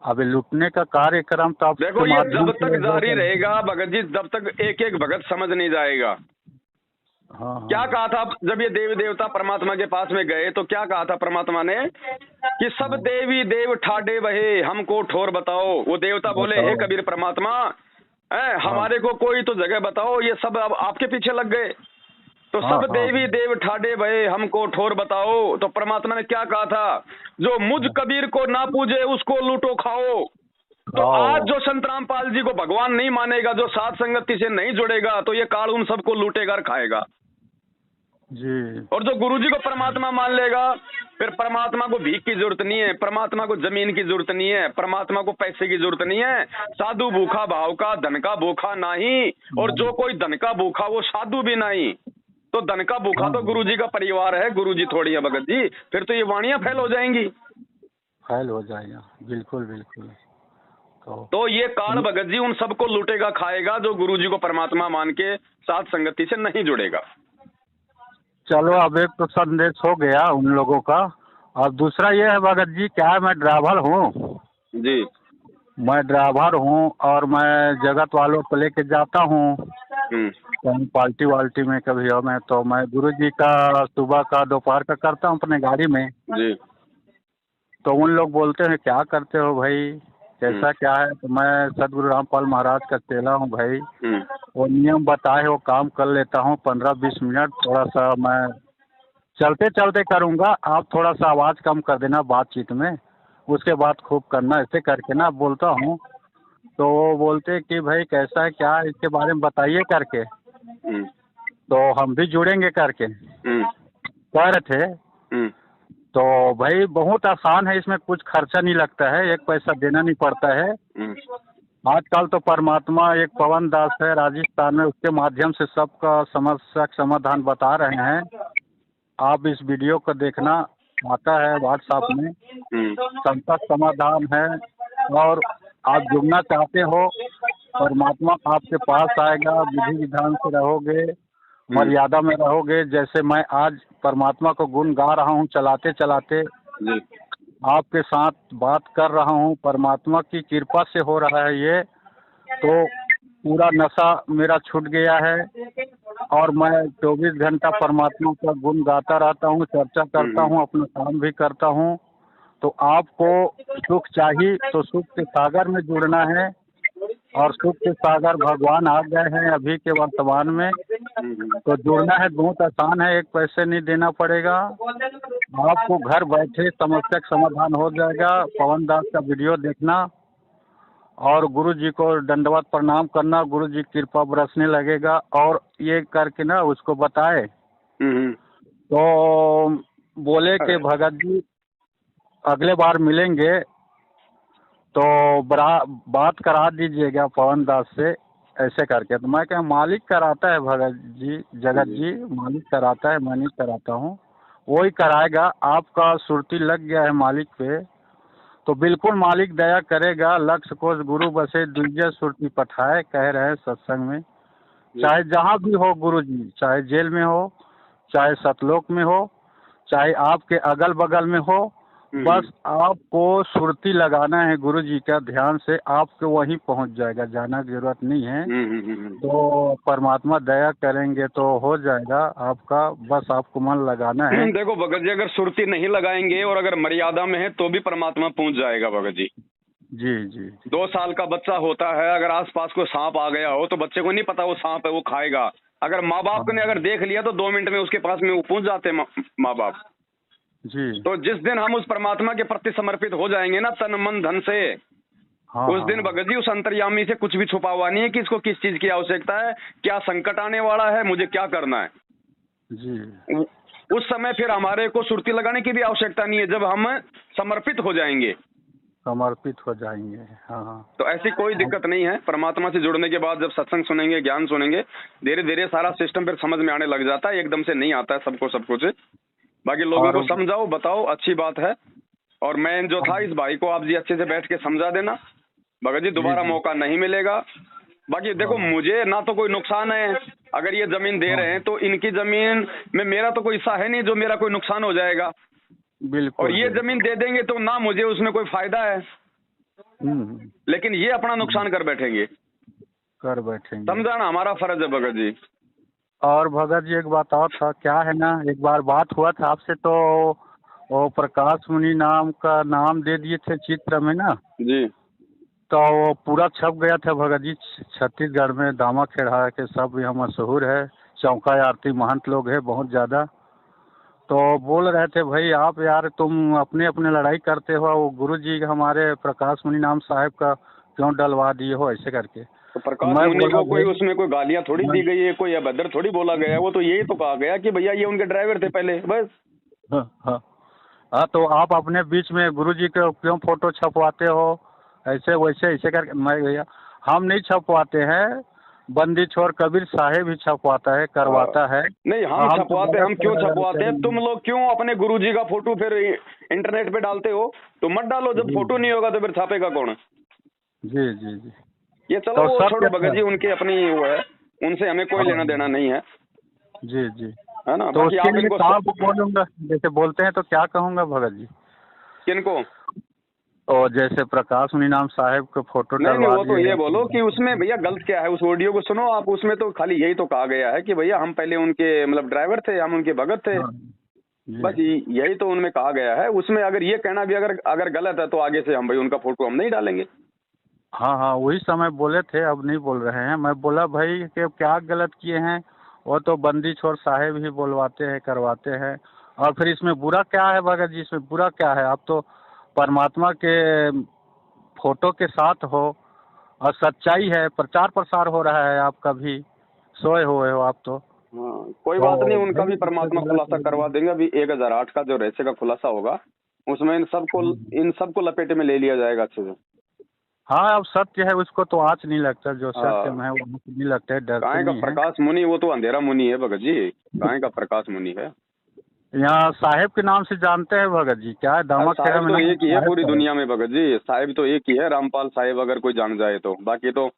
अभी लूटने का कार्यक्रम तो आपके देखो, ये माध्यम जब से तक जारी होगा। रहेगा भगत जी, जब तक एक एक भगत समझ नहीं जाएगा। हाँ हाँ क्या कहा था जब ये देवी देवता परमात्मा के पास में गए, तो क्या कहा था परमात्मा ने कि सब देवी देव ठाडे बहे, हमको ठोर बताओ। वो देवता बोले, हे बताओ। कबीर परमात्मा, हाँ हमारे को कोई तो जगह बताओ। ये सब अब आपके पीछे लग गए। तो हाँ सब हाँ देवी देव ठाडे भये, हमको ठोर बताओ। तो परमात्मा ने क्या कहा था? जो मुझ कबीर को ना पूजे उसको लूटो खाओ। तो आज आओ। जो संत रामपाल जी को भगवान नहीं मानेगा, जो सात संगति से नहीं जुड़ेगा, तो ये काल उन सबको लूटेगा और खाएगा। जी और जो गुरुजी को परमात्मा मान लेगा, फिर परमात्मा को भीख की जरूरत नहीं है, परमात्मा को जमीन की जरूरत नहीं है, परमात्मा को पैसे की जरूरत नहीं है। साधु भूखा भाव का, धन का भूखा नहीं। और जो कोई धन का भूखा वो साधु भी नहीं। तो धन का भूखा हाँ तो गुरुजी का परिवार है, गुरुजी थोड़ी है भगत जी। फिर तो ये वाणियां फैल हो जाएंगी। फैल हो जाएगा, बिल्कुल बिल्कुल। तो ये काल भगत जी उन सबको लूटेगा खाएगा जो गुरुजी को परमात्मा मान के साथ संगति से नहीं जुड़ेगा। चलो, अब एक तो संदेश हो गया उन लोगों का। और दूसरा ये है भगत जी, क्या है, मैं ड्राइवर हूँ। जी मैं ड्राइवर हूँ और मैं जगत वालों को लेके जाता हूँ कहीं पार्टी वाल्टी में कभी हो। मैं तो मैं गुरु जी का सुबह का दोपहर का करता हूँ अपने गाड़ी में। जी तो उन लोग बोलते हैं, क्या करते हो भाई, कैसा क्या है? तो मैं सदगुरु रामपाल महाराज का चेला हूँ भाई। वो नियम बताए वो काम कर लेता हूँ 15-20 मिनट। थोड़ा सा मैं चलते चलते करूँगा, आप थोड़ा सा आवाज़ कम कर देना बातचीत में, उसके बाद खूब करना, ऐसे करके ना बोलता हूँ। तो वो बोलते कि भाई कैसा है क्या है, इसके बारे में बताइए करके। तो हम भी जुड़ेंगे करके कह रहे थे। तो भाई बहुत आसान है, इसमें कुछ खर्चा नहीं लगता है, एक पैसा देना नहीं पड़ता है। आजकल तो परमात्मा एक पवन दास है राजस्थान में, उसके माध्यम से सबका समस्या का समाधान बता रहे हैं। आप इस वीडियो को देखना, आता है व्हाट्सएप में, सबका समाधान है। और आप जुड़ना चाहते हो, परमात्मा आपके पास आएगा, विधि विधान से रहोगे, मर्यादा में रहोगे। जैसे मैं आज परमात्मा को गुण गा रहा हूँ चलाते चलाते, आपके साथ बात कर रहा हूँ, परमात्मा की कृपा से हो रहा है ये। तो पूरा नशा मेरा छूट गया है और मैं 24 घंटा परमात्मा का गुण गाता रहता हूँ, चर्चा करता हूँ, अपना काम भी करता हूँ। तो आपको सुख चाहिए तो सुख के सागर में जुड़ना है। और सुख के सागर भगवान आ गए हैं अभी के वर्तमान में। तो जुड़ना है, बहुत आसान है, एक पैसे नहीं देना पड़ेगा। आपको घर बैठे समस्या का समाधान हो जाएगा। पवन दास का वीडियो देखना और गुरु जी को दंडवत प्रणाम करना, गुरु जी की कृपा बरसने लगेगा। और ये करके ना उसको बताए तो बोले कि भगत जी अगले बार मिलेंगे तो बात करा दीजिएगा पवन दास से, ऐसे करके। तो मैं क्या, मालिक कराता है भगत जी, जगत जी मालिक कराता है, मैं नहीं कराता हूँ, वही कराएगा। आपका सुरती लग गया है मालिक पे तो बिल्कुल मालिक दया करेगा। लक्ष्य कोष गुरु बसे दुर्जय सुरती पठाए, कह रहे हैं सत्संग में। चाहे जहाँ भी हो गुरु जी, चाहे जेल में हो, चाहे सतलोक में हो, चाहे आपके अगल बगल में हो, बस आपको सुरती लगाना है गुरु जी का ध्यान से, आपको वहीं पहुंच जाएगा, जाना की जरूरत नहीं है। तो परमात्मा दया करेंगे तो हो जाएगा आपका, बस आपको मन लगाना है। देखो भगत जी, अगर सुरती नहीं लगाएंगे और अगर मर्यादा में है तो भी परमात्मा पहुंच जाएगा भगत जी। जी जी 2 साल का बच्चा होता है, अगर आसपास कोई सांप आ गया हो तो बच्चे को नहीं पता वो सांप है, वो खाएगा। अगर माँ बाप ने अगर देख लिया तो 2 मिनट में उसके पास में वो पहुंच जाते माँ बाप जी। तो जिस दिन हम उस परमात्मा के प्रति समर्पित हो जाएंगे ना, तन मन धन से, उस दिन भगत जी उस अंतर्यामी से कुछ भी छुपा हुआ नहीं है कि इसको किस चीज की आवश्यकता है, क्या संकट आने वाला है, मुझे क्या करना है। जी उस समय फिर हमारे को सुरती लगाने की भी आवश्यकता नहीं है, जब हम समर्पित हो जाएंगे। समर्पित हो जाएंगे। हाँ हाँ। तो ऐसी कोई दिक्कत नहीं है। परमात्मा से जुड़ने के बाद जब सत्संग सुनेंगे, ज्ञान सुनेंगे, धीरे धीरे सारा सिस्टम फिर समझ में आने लग जाता है। एकदम से नहीं आता है सबको सब कुछ। बाकी लोगों को समझाओ, बताओ, अच्छी बात है। और मैं जो था, इस भाई को आप जी अच्छे से बैठ के समझा देना। भगत जी दोबारा मौका नहीं मिलेगा। बाकी देखो, मुझे ना तो कोई नुकसान है, अगर ये जमीन दे रहे हैं तो इनकी जमीन में मेरा तो कोई हिस्सा है नहीं जो मेरा कोई नुकसान हो जाएगा। बिल्कुल। और ये जमीन दे देंगे तो ना मुझे उसमें कोई फायदा है, लेकिन ये अपना नुकसान कर बैठेंगे। समझाना हमारा फर्ज है भगत जी। और भगत जी एक बात और था, क्या है ना, एक बार बात हुआ था आपसे, तो वो प्रकाश मुनि नाम का नाम दे दिए थे चित्र में ना जी। तो वो पूरा छप गया था भगत जी। छत्तीसगढ़ में दामा खेड़ा के सब यहाँ मशहूर है, चौका आरती महंत लोग है बहुत ज़्यादा। तो बोल रहे थे भाई आप यार तुम अपने अपने लड़ाई करते हो, वो गुरु जी हमारे प्रकाश मुनि नाम साहब का क्यों डलवा दिए हो ऐसे करके। तो प्रकाश मुनि को कोई उसमें कोई गालियां थोड़ी दी गई है, कोई अभद्र थोड़ी बोला गया है। वो तो यही तो कहा गया कि भैया ये उनके ड्राइवर थे पहले, बस। हाँ तो आप अपने बीच में गुरु जी के क्यों फोटो छपवाते हो ऐसे वैसे ऐसे करके। मैं भैया हम नहीं छपवाते हैं, बंदी छोड़ कबीर साहेब ही छपवाता है, करवाता है। नहीं हम छपवाते, हम क्यों छपवाते हैं? तुम लोग क्यों अपने गुरुजी का फोटो फिर इंटरनेट पे डालते हो? तो मत डालो, जब फोटो नहीं होगा तो फिर छापेगा कौन? जी जी जी। ये चलो वो छोड़ो भगत जी, उनकी अपनी वो है, उनसे हमें कोई लेना देना नहीं है। जी जी, है ना। तो बाकी आप इनको बोलूंगा, जैसे बोलते हैं तो क्या कहूँगा भगत जी? किनको? और जैसे प्रकाश मुनि नाम साहब का फोटो नहीं वो तो ये बोलो कि उसमें भैया गलत क्या है। उस ऑडियो को सुनो आप, उसमें तो खाली यही तो कहा गया है कि भैया हम पहले उनके मतलब ड्राइवर थे, हम उनके भगत थे। बस यही तो उनमें कहा गया है। उसमें अगर ये कहना भी अगर गलत है तो आगे से हम भाई उनका फोटो हम नहीं डालेंगे। हाँ हाँ, वही समय बोले थे, अब नहीं बोल रहे हैं। मैं बोला भाई कि क्या गलत किए हैं, वो तो बंदी छोड़ साहेब ही बोलवाते हैं, करवाते हैं। और फिर इसमें बुरा क्या है भगत जी? इसमें बुरा क्या है? आप तो परमात्मा के फोटो के साथ हो और सच्चाई है, प्रचार प्रसार हो रहा है, आपका भी सोए हुए हो आप तो। हाँ कोई बात नहीं, उनका भी परमात्मा खुलासा करवा देंगे। अभी 1008 का जो रहस्य का खुलासा होगा उसमें इन सबको लपेटे में ले लिया जाएगा अच्छे से। हाँ अब सत्य है उसको तो आँच नहीं लगता, जो सत्य में है वो आँच नहीं लगता है, डरते काहे का प्रकाश मुनि, वो तो अंधेरा मुनि है भगत जी। काहे का प्रकाश मुनि है। यहाँ साहेब के नाम से जानते हैं भगत जी? क्या है दामा खेड़ा में? तो एक ही है पूरी दुनिया में भगत जी, साहिब तो एक ही है, रामपाल साहिब अगर कोई जान जाए तो। बाकी तो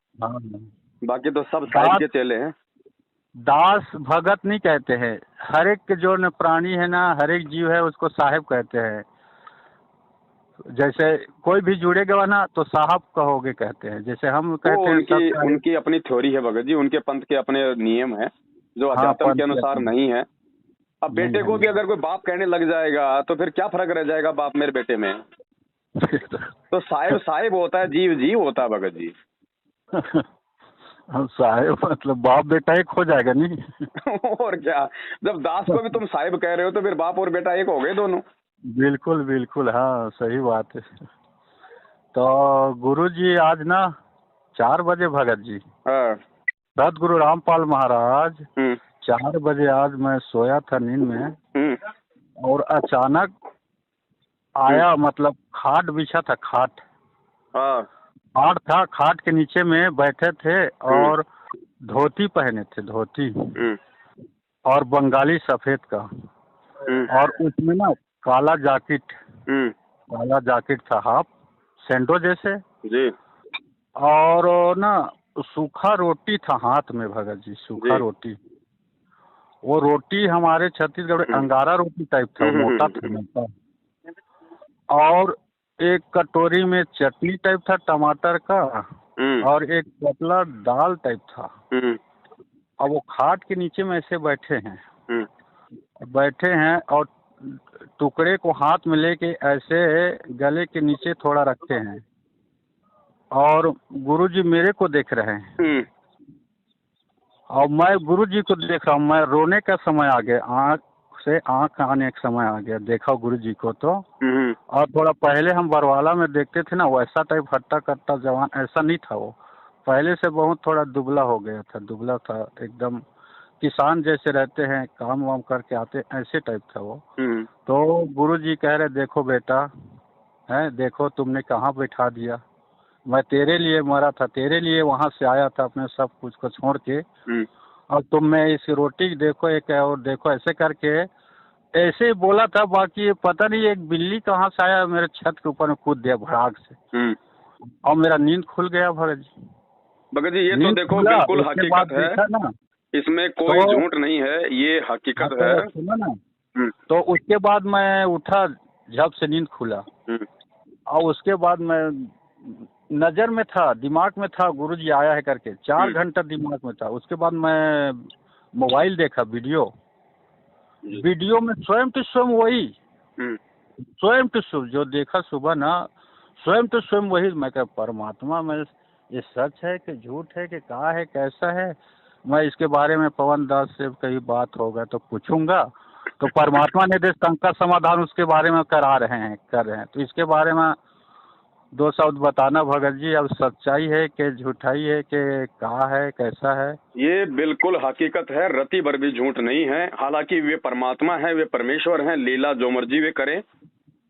सब साहिब के चेले हैं। दास भगत नहीं कहते हैं, हर एक के जो प्राणी है ना, हर एक जीव है उसको साहेब कहते हैं। जैसे कोई भी जुड़ेगा ना तो साहब कहोगे कहते हैं, जैसे हम कहते हैं। उनकी अपनी थ्योरी है भगत जी, उनके पंथ के अपने नियम है जो अध्यात्म के अनुसार नहीं है। अब बेटे को भी अगर कोई बाप कहने लग जाएगा तो फिर क्या फर्क रह जाएगा बाप मेरे बेटे में? तो साहिब होता है, जीव होता है भगत जी। साहिब मतलब बाप बेटा एक हो जाएगा नहीं? और क्या, जब दास को भी तुम साहिब कह रहे हो तो फिर बाप और बेटा एक हो गए दोनों। बिल्कुल बिल्कुल, हाँ सही बात है। तो गुरु जी आज ना 4 बजे भगत जी, सदगुरु रामपाल महाराज 4 बजे आज मैं सोया था नींद में और अचानक आया, मतलब खाट बिछा था, खाट था, खाट के नीचे में बैठे थे और धोती पहने थे, धोती और बंगाली सफेद का, और उसमें ना काला जैकेट था, हाफ सेंडो जैसे जी। और ना सूखा रोटी था हाथ में भगत जी, सूखा रोटी। वो रोटी हमारे छत्तीसगढ़ में अंगारा रोटी टाइप था, मोटा था, मोटा। और एक कटोरी में चटनी टाइप था टमाटर का, और एक पतला दाल टाइप था। और वो खाट के नीचे में ऐसे बैठे हैं और टुकड़े को हाथ में लेके ऐसे गले के नीचे थोड़ा रखे हैं और गुरुजी मेरे को देख रहे हैं और मैं गुरुजी को देख रहा हूँ। मैं रोने का समय आ गया, आँख से आँख आने का समय आ गया, देखा गुरुजी को तो। और थोड़ा पहले हम बरवाला में देखते थे ना, वैसा टाइप हट्टा कट्टा जवान ऐसा नहीं था वो, पहले से बहुत थोड़ा दुबला हो गया था, दुबला था एकदम, किसान जैसे रहते हैं, काम वाम करके आते, ऐसे टाइप था वो। तो गुरुजी कह रहे देखो बेटा, है देखो तुमने कहाँ बैठा दिया, मैं तेरे लिए मरा था, तेरे लिए वहाँ से आया था अपने सब कुछ को छोड़ के, और तुम में इस रोटी देखो एक है, और देखो ऐसे करके ऐसे ही बोला था। बाकी पता नहीं एक बिल्ली कहाँ से आया मेरे छत के ऊपर में कूद दिया भड़ाक से, और मेरा नींद खुल गया भगत जी। भगत जी ये तो देखो बिल्कुल हकीकत है ना, इसमें कोई झूठ नहीं है, ये हकीकत है। सुनो ना, तो उसके बाद मैं उठा जब से नींद खुला, और उसके बाद मैं नजर में था, दिमाग में था गुरुजी आया है करके, 4 घंटा दिमाग में था। उसके बाद मैं मोबाइल देखा, वीडियो में स्वयं टू स्वयं वही, स्वयं टू स्वयं जो देखा सुबह ना, स्वयं टू स्वयं वही। मैं क्या परमात्मा में ये सच है कि झूठ है कि क्या है कैसा है, मैं इसके बारे में पवन दास से कहीं बात होगा तो पूछूंगा। तो परमात्मा ने दे शंका समाधान उसके बारे में कर रहे हैं। तो इसके बारे में 2 शब्द बताना भगत जी, अब सच्चाई है कि झूठाई है कि क्या है कैसा है? ये बिल्कुल हकीकत है, रति भर भी झूठ नहीं है। हालांकि वे परमात्मा है, वे परमेश्वर हैं, लीला जो मर्जी वे करें,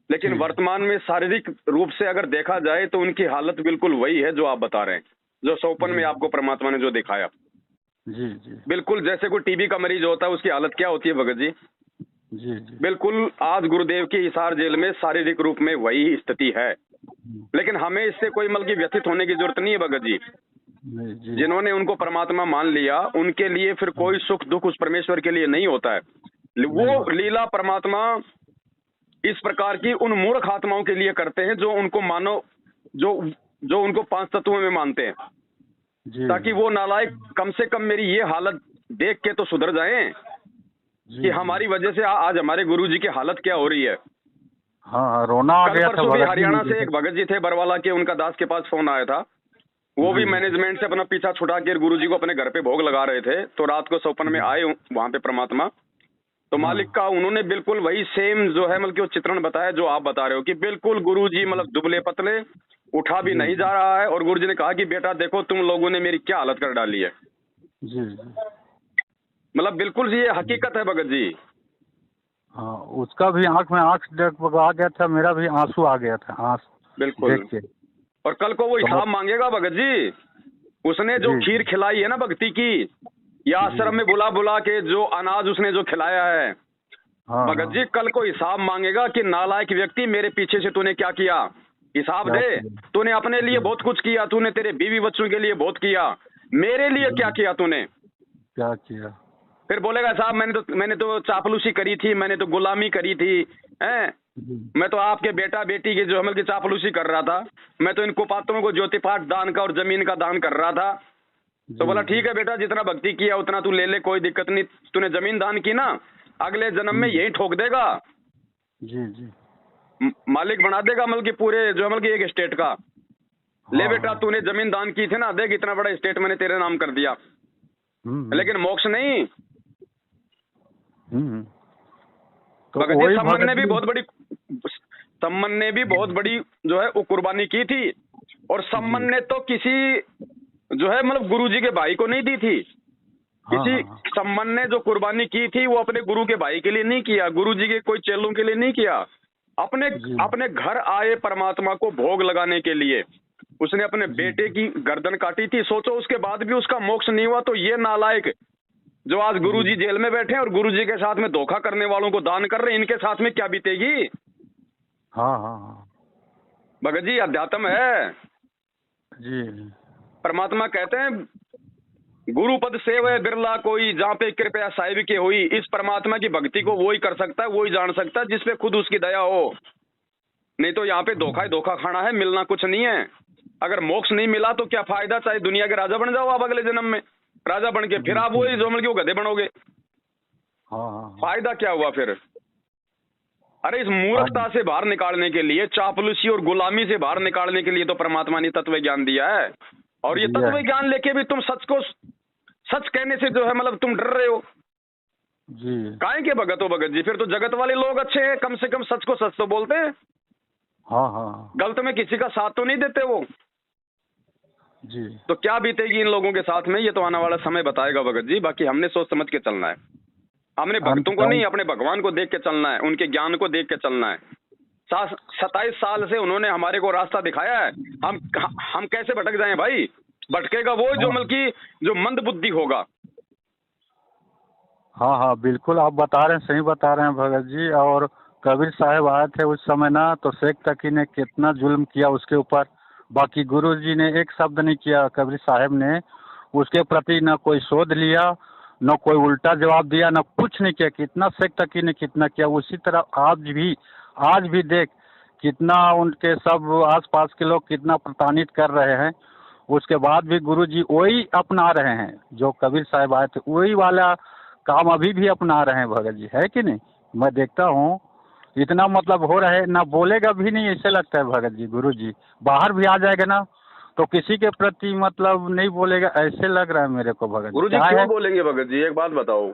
लेकिन वर्तमान में शारीरिक रूप से अगर देखा जाए तो उनकी हालत बिल्कुल वही है जो आप बता रहे हैं, जो सौपन में आपको परमात्मा ने जो दिखाया। जी। बिल्कुल जैसे कोई टीबी का मरीज होता है, उसकी हालत क्या होती है भगत जी? जी। बिल्कुल आज गुरुदेव की हिसार जेल में शारीरिक रूप में वही स्थिति है, लेकिन हमें इससे कोई मतलब की व्यथित होने की जरूरत नहीं है भगत जी। जिन्होंने उनको परमात्मा मान लिया उनके लिए फिर कोई सुख दुख उस परमेश्वर के लिए नहीं होता है। वो लीला परमात्मा इस प्रकार की उन मूर्ख आत्माओं के लिए करते हैं जो उनको मानो, जो उनको 5 तत्वों में मानते हैं, ताकि वो नालायक कम से कम मेरी ये हालत देख के तो सुधर जाएं कि हमारी वजह से आज हमारे गुरुजी की हालत क्या हो रही है। हाँ, रोना आ गया था। हरियाणा से एक भगत जी थे बरवाला के, उनका दास के पास फोन आया था। वो भी मैनेजमेंट से अपना पीछा छुड़ा के गुरुजी को अपने घर पे भोग लगा रहे थे। तो रात को सौपन में आए वहां पे परमात्मा, तो मालिक का उन्होंने बिल्कुल वही सेम जो है मतलब कि वो चित्रण बताया जो आप बता रहे हो, कि बिल्कुल गुरुजी मतलब दुबले पतले, उठा भी नहीं जा रहा है। और गुरुजी ने कहा कि बेटा देखो तुम लोगों ने मेरी क्या हालत कर डाली है। मतलब बिल्कुल ये हकीकत है भगत जी। हाँ, उसका भी आंख में आंख आ गया था, मेरा भी आंसू आ गया था बिल्कुल। और कल को वो हिसाब मांगेगा भगत जी। उसने जो खीर खिलाई है ना भक्ति की, या आश्रम में बुला बुला के जो अनाज उसने जो खिलाया है, भगत जी कल को हिसाब मांगेगा कि नालायक व्यक्ति मेरे पीछे से तूने क्या किया, हिसाब दे। तूने अपने लिए बहुत कुछ किया, तूने तेरे बीवी बच्चों के लिए बहुत किया, मेरे लिए क्या किया तूने, क्या किया? फिर बोलेगा साहब मैंने तो चापलूसी करी थी, मैंने तो गुलामी करी थी, हैं? मैं तो आपके बेटा बेटी की जो हमल की चापलूसी कर रहा था, मैं तो इन कुपात्रों को ज्योति पाठ दान का और जमीन का दान कर रहा था। तो बोला ठीक है बेटा, जितना भक्ति किया उतना तू ले ले, कोई दिक्कत नहीं। तूने जमीन दान की ना, अगले जन्म में यही ठोक देगा। मालिक बना देगा मतलब कि पूरे जो मतलब कि एक स्टेट का। ले बेटा तूने जमीन दान की थी ना, देख इतना बड़ा स्टेट मैंने तेरे नाम कर दिया, लेकिन मोक्ष नहीं। तो सम्मन ने भी बहुत बड़ी जो है वो कुर्बानी की थी। और सम्मन ने तो किसी जो है मतलब गुरुजी के भाई को नहीं दी थी। किसी सम्मन ने जो कुर्बानी की थी वो अपने गुरु के भाई के लिए नहीं किया, गुरुजी के कोई चेलों के लिए नहीं किया, अपने घर आए परमात्मा को भोग लगाने के लिए उसने अपने बेटे की गर्दन काटी थी। सोचो उसके बाद भी उसका मोक्ष नहीं हुआ। तो ये नालायक जो आज गुरुजी जेल में बैठे और गुरुजी के साथ में धोखा करने वालों को दान कर रहे हैं, इनके साथ में क्या बीतेगी? भगत जी अध्यात्म है जी। परमात्मा कहते हैं गुरु पद सेवे बिरला कोई, जहाँ पे कृपया साहिब के हुई। इस परमात्मा की भक्ति को वही कर सकता है, वही जान सकता है जिसपे खुद उसकी दया हो। नहीं तो यहाँ पे धोखा ही धोखा खाना है, मिलना कुछ नहीं है। अगर मोक्ष नहीं मिला तो क्या फायदा, चाहे दुनिया के राजा बन जाओ आप अगले जन्म में, राजा बन के फिर आप वही जो मतलब कि गधे बनोगे। फायदा क्या हुआ फिर? अरे इस मूर्खता से बाहर निकालने के लिए, चापलूसी और गुलामी से बाहर निकालने के लिए तो परमात्मा ने तत्व ज्ञान दिया है। और ये तत्व ज्ञान लेके भी तुम सच कहने से जो है मतलब तुम डर रहे हो जी। काहे के भगत हो भगत जी? फिर तो जगत वाले लोग अच्छे हैं, कम से कम सच को सच तो बोलते हैं। गलत में किसी का साथ तो नहीं देते वो। जी। तो क्या बीतेगी इन लोगों के साथ में, ये तो आने वाला समय बताएगा भगत जी। बाकी हमने सोच समझ के चलना है, हमने भक्तों को नहीं, अपने भगवान को देख के चलना है, उनके ज्ञान को देख के चलना है। 27 साल से उन्होंने हमारे को रास्ता दिखाया है, हम कैसे भटक जाएं भाई? भटकेगा वो जो मतलब कि जो मंद बुद्धि होगा। हाँ हाँ बिल्कुल, आप बता रहे हैं, सही बता रहे हैं भगत जी। और कबीर साहब आए थे उस समय ना, तो शेख तकी ने कितना जुल्म किया उसके ऊपर, बाकी गुरु जी ने एक शब्द नहीं किया कबीर साहब ने उसके प्रति, ना कोई शोध लिया, न कोई उल्टा जवाब दिया, न कुछ नहीं किया। कितना शेख तकी ने कितना किया। उसी तरह आज भी देख कितना उनके सब आसपास के लोग कितना प्रताड़ित कर रहे हैं। उसके बाद भी गुरु जी वही अपना रहे हैं, जो कबीर साहब आए थे वही वाला काम अभी भी अपना रहे हैं भगत जी, है कि नहीं? मैं देखता हूँ इतना मतलब हो रहा है, ना बोलेगा भी नहीं ऐसे लगता है भगत जी। गुरु जी बाहर भी आ जाएगा ना तो किसी के प्रति मतलब नहीं बोलेगा, ऐसे लग रहा है मेरे को भगत जी। गुरु जी क्यों बोलेंगे भगत जी? एक बात बताओ,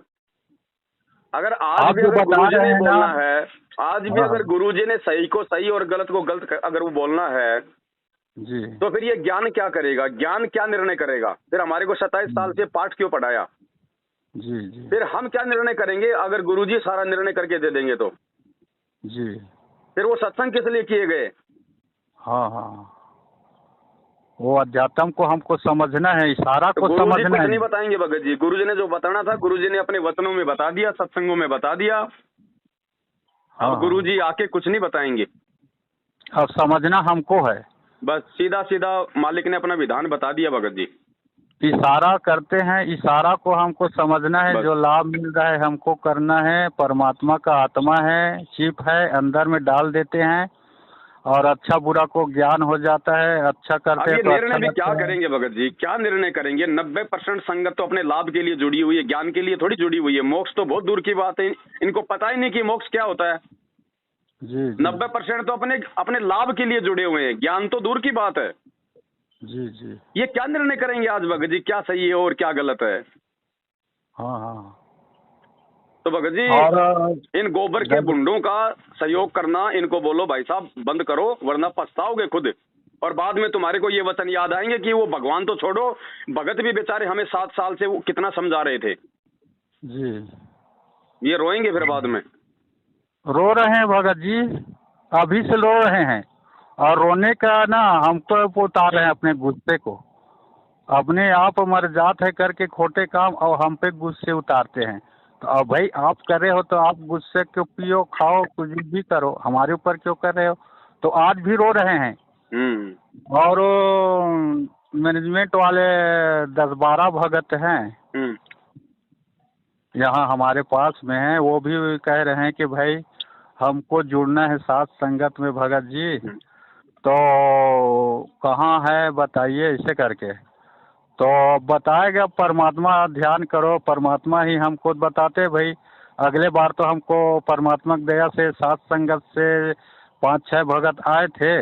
अगर आज भी अगर गुरु जी ने बोलना है, आज भी अगर गुरु जी ने सही को सही और गलत को गलत अगर वो बोलना है जी, तो फिर ये ज्ञान क्या करेगा? ज्ञान क्या निर्णय करेगा? फिर हमारे को 27 साल से पाठ क्यों पढ़ाया? जी जी, फिर हम क्या निर्णय करेंगे अगर गुरुजी सारा निर्णय करके दे देंगे तो? जी, फिर वो सत्संग किस लिए किए गए? हाँ हाँ, वो अध्यात्म को हमको समझना है, इशारा को समझना है। कुछ नहीं बताएंगे भगत जी, गुरुजी ने जो बताना था गुरुजी ने अपने वचनों में बता दिया, सत्संगों में बता दिया। अब गुरुजी आके कुछ नहीं बताएंगे, अब समझना हमको है। बस सीधा सीधा मालिक ने अपना विधान बता दिया भगत जी। इशारा करते हैं, इशारा को हमको समझना है, जो लाभ मिल रहा है हमको करना है। परमात्मा का आत्मा है, चिप है, अंदर में डाल देते हैं और अच्छा बुरा को ज्ञान हो जाता है। अच्छा करते हैं तो निर्णय भी क्या करेंगे भगत जी? क्या निर्णय करेंगे? 90% संगत तो अपने लाभ के लिए जुड़ी हुई है, ज्ञान के लिए थोड़ी जुड़ी हुई है। मोक्ष तो बहुत दूर की बात है, इनको पता ही नहीं कि मोक्ष क्या होता है। जी, 90% तो अपने लाभ के लिए जुड़े हुए हैं, ज्ञान तो दूर की बात है। जी जी, ये क्या निर्णय करेंगे आज भगत जी, क्या सही है और क्या गलत है? हाँ हाँ, तो भगत जी इन गोबर के बुंडों का सहयोग करना, इनको बोलो भाई साहब बंद करो, वरना पछताओगे खुद। और बाद में तुम्हारे को ये वचन याद आएंगे कि वो भगवान तो छोड़ो, भगत भी बेचारे हमें 7 साल से वो कितना समझा रहे थे जी। ये रोएंगे फिर बाद में। रो रहे हैं भगत जी, अभी से रो रहे हैं। और रोने का ना हमको उतार रहे हैं अपने गुस्से को, अपने आप मर जात है करके खोटे काम, और हम पे गुस्से उतारते हैं। तो अब भाई आप कर रहे हो तो आप गुस्से के पियो, खाओ, कुछ भी करो, हमारे ऊपर क्यों कर रहे हो? तो आज भी रो रहे हैं। और मैनेजमेंट वाले 10-12 भगत हैं यहाँ हमारे पास में हैं, वो भी कह रहे हैं कि भाई हमको जुड़ना है साथ संगत में भगत जी, तो कहाँ है बताइए, ऐसे करके। तो बताएगा परमात्मा, ध्यान करो, परमात्मा ही हमको बताते भाई। अगले बार तो हमको परमात्मा की दया से सात संगत से 5-6 भगत आए थे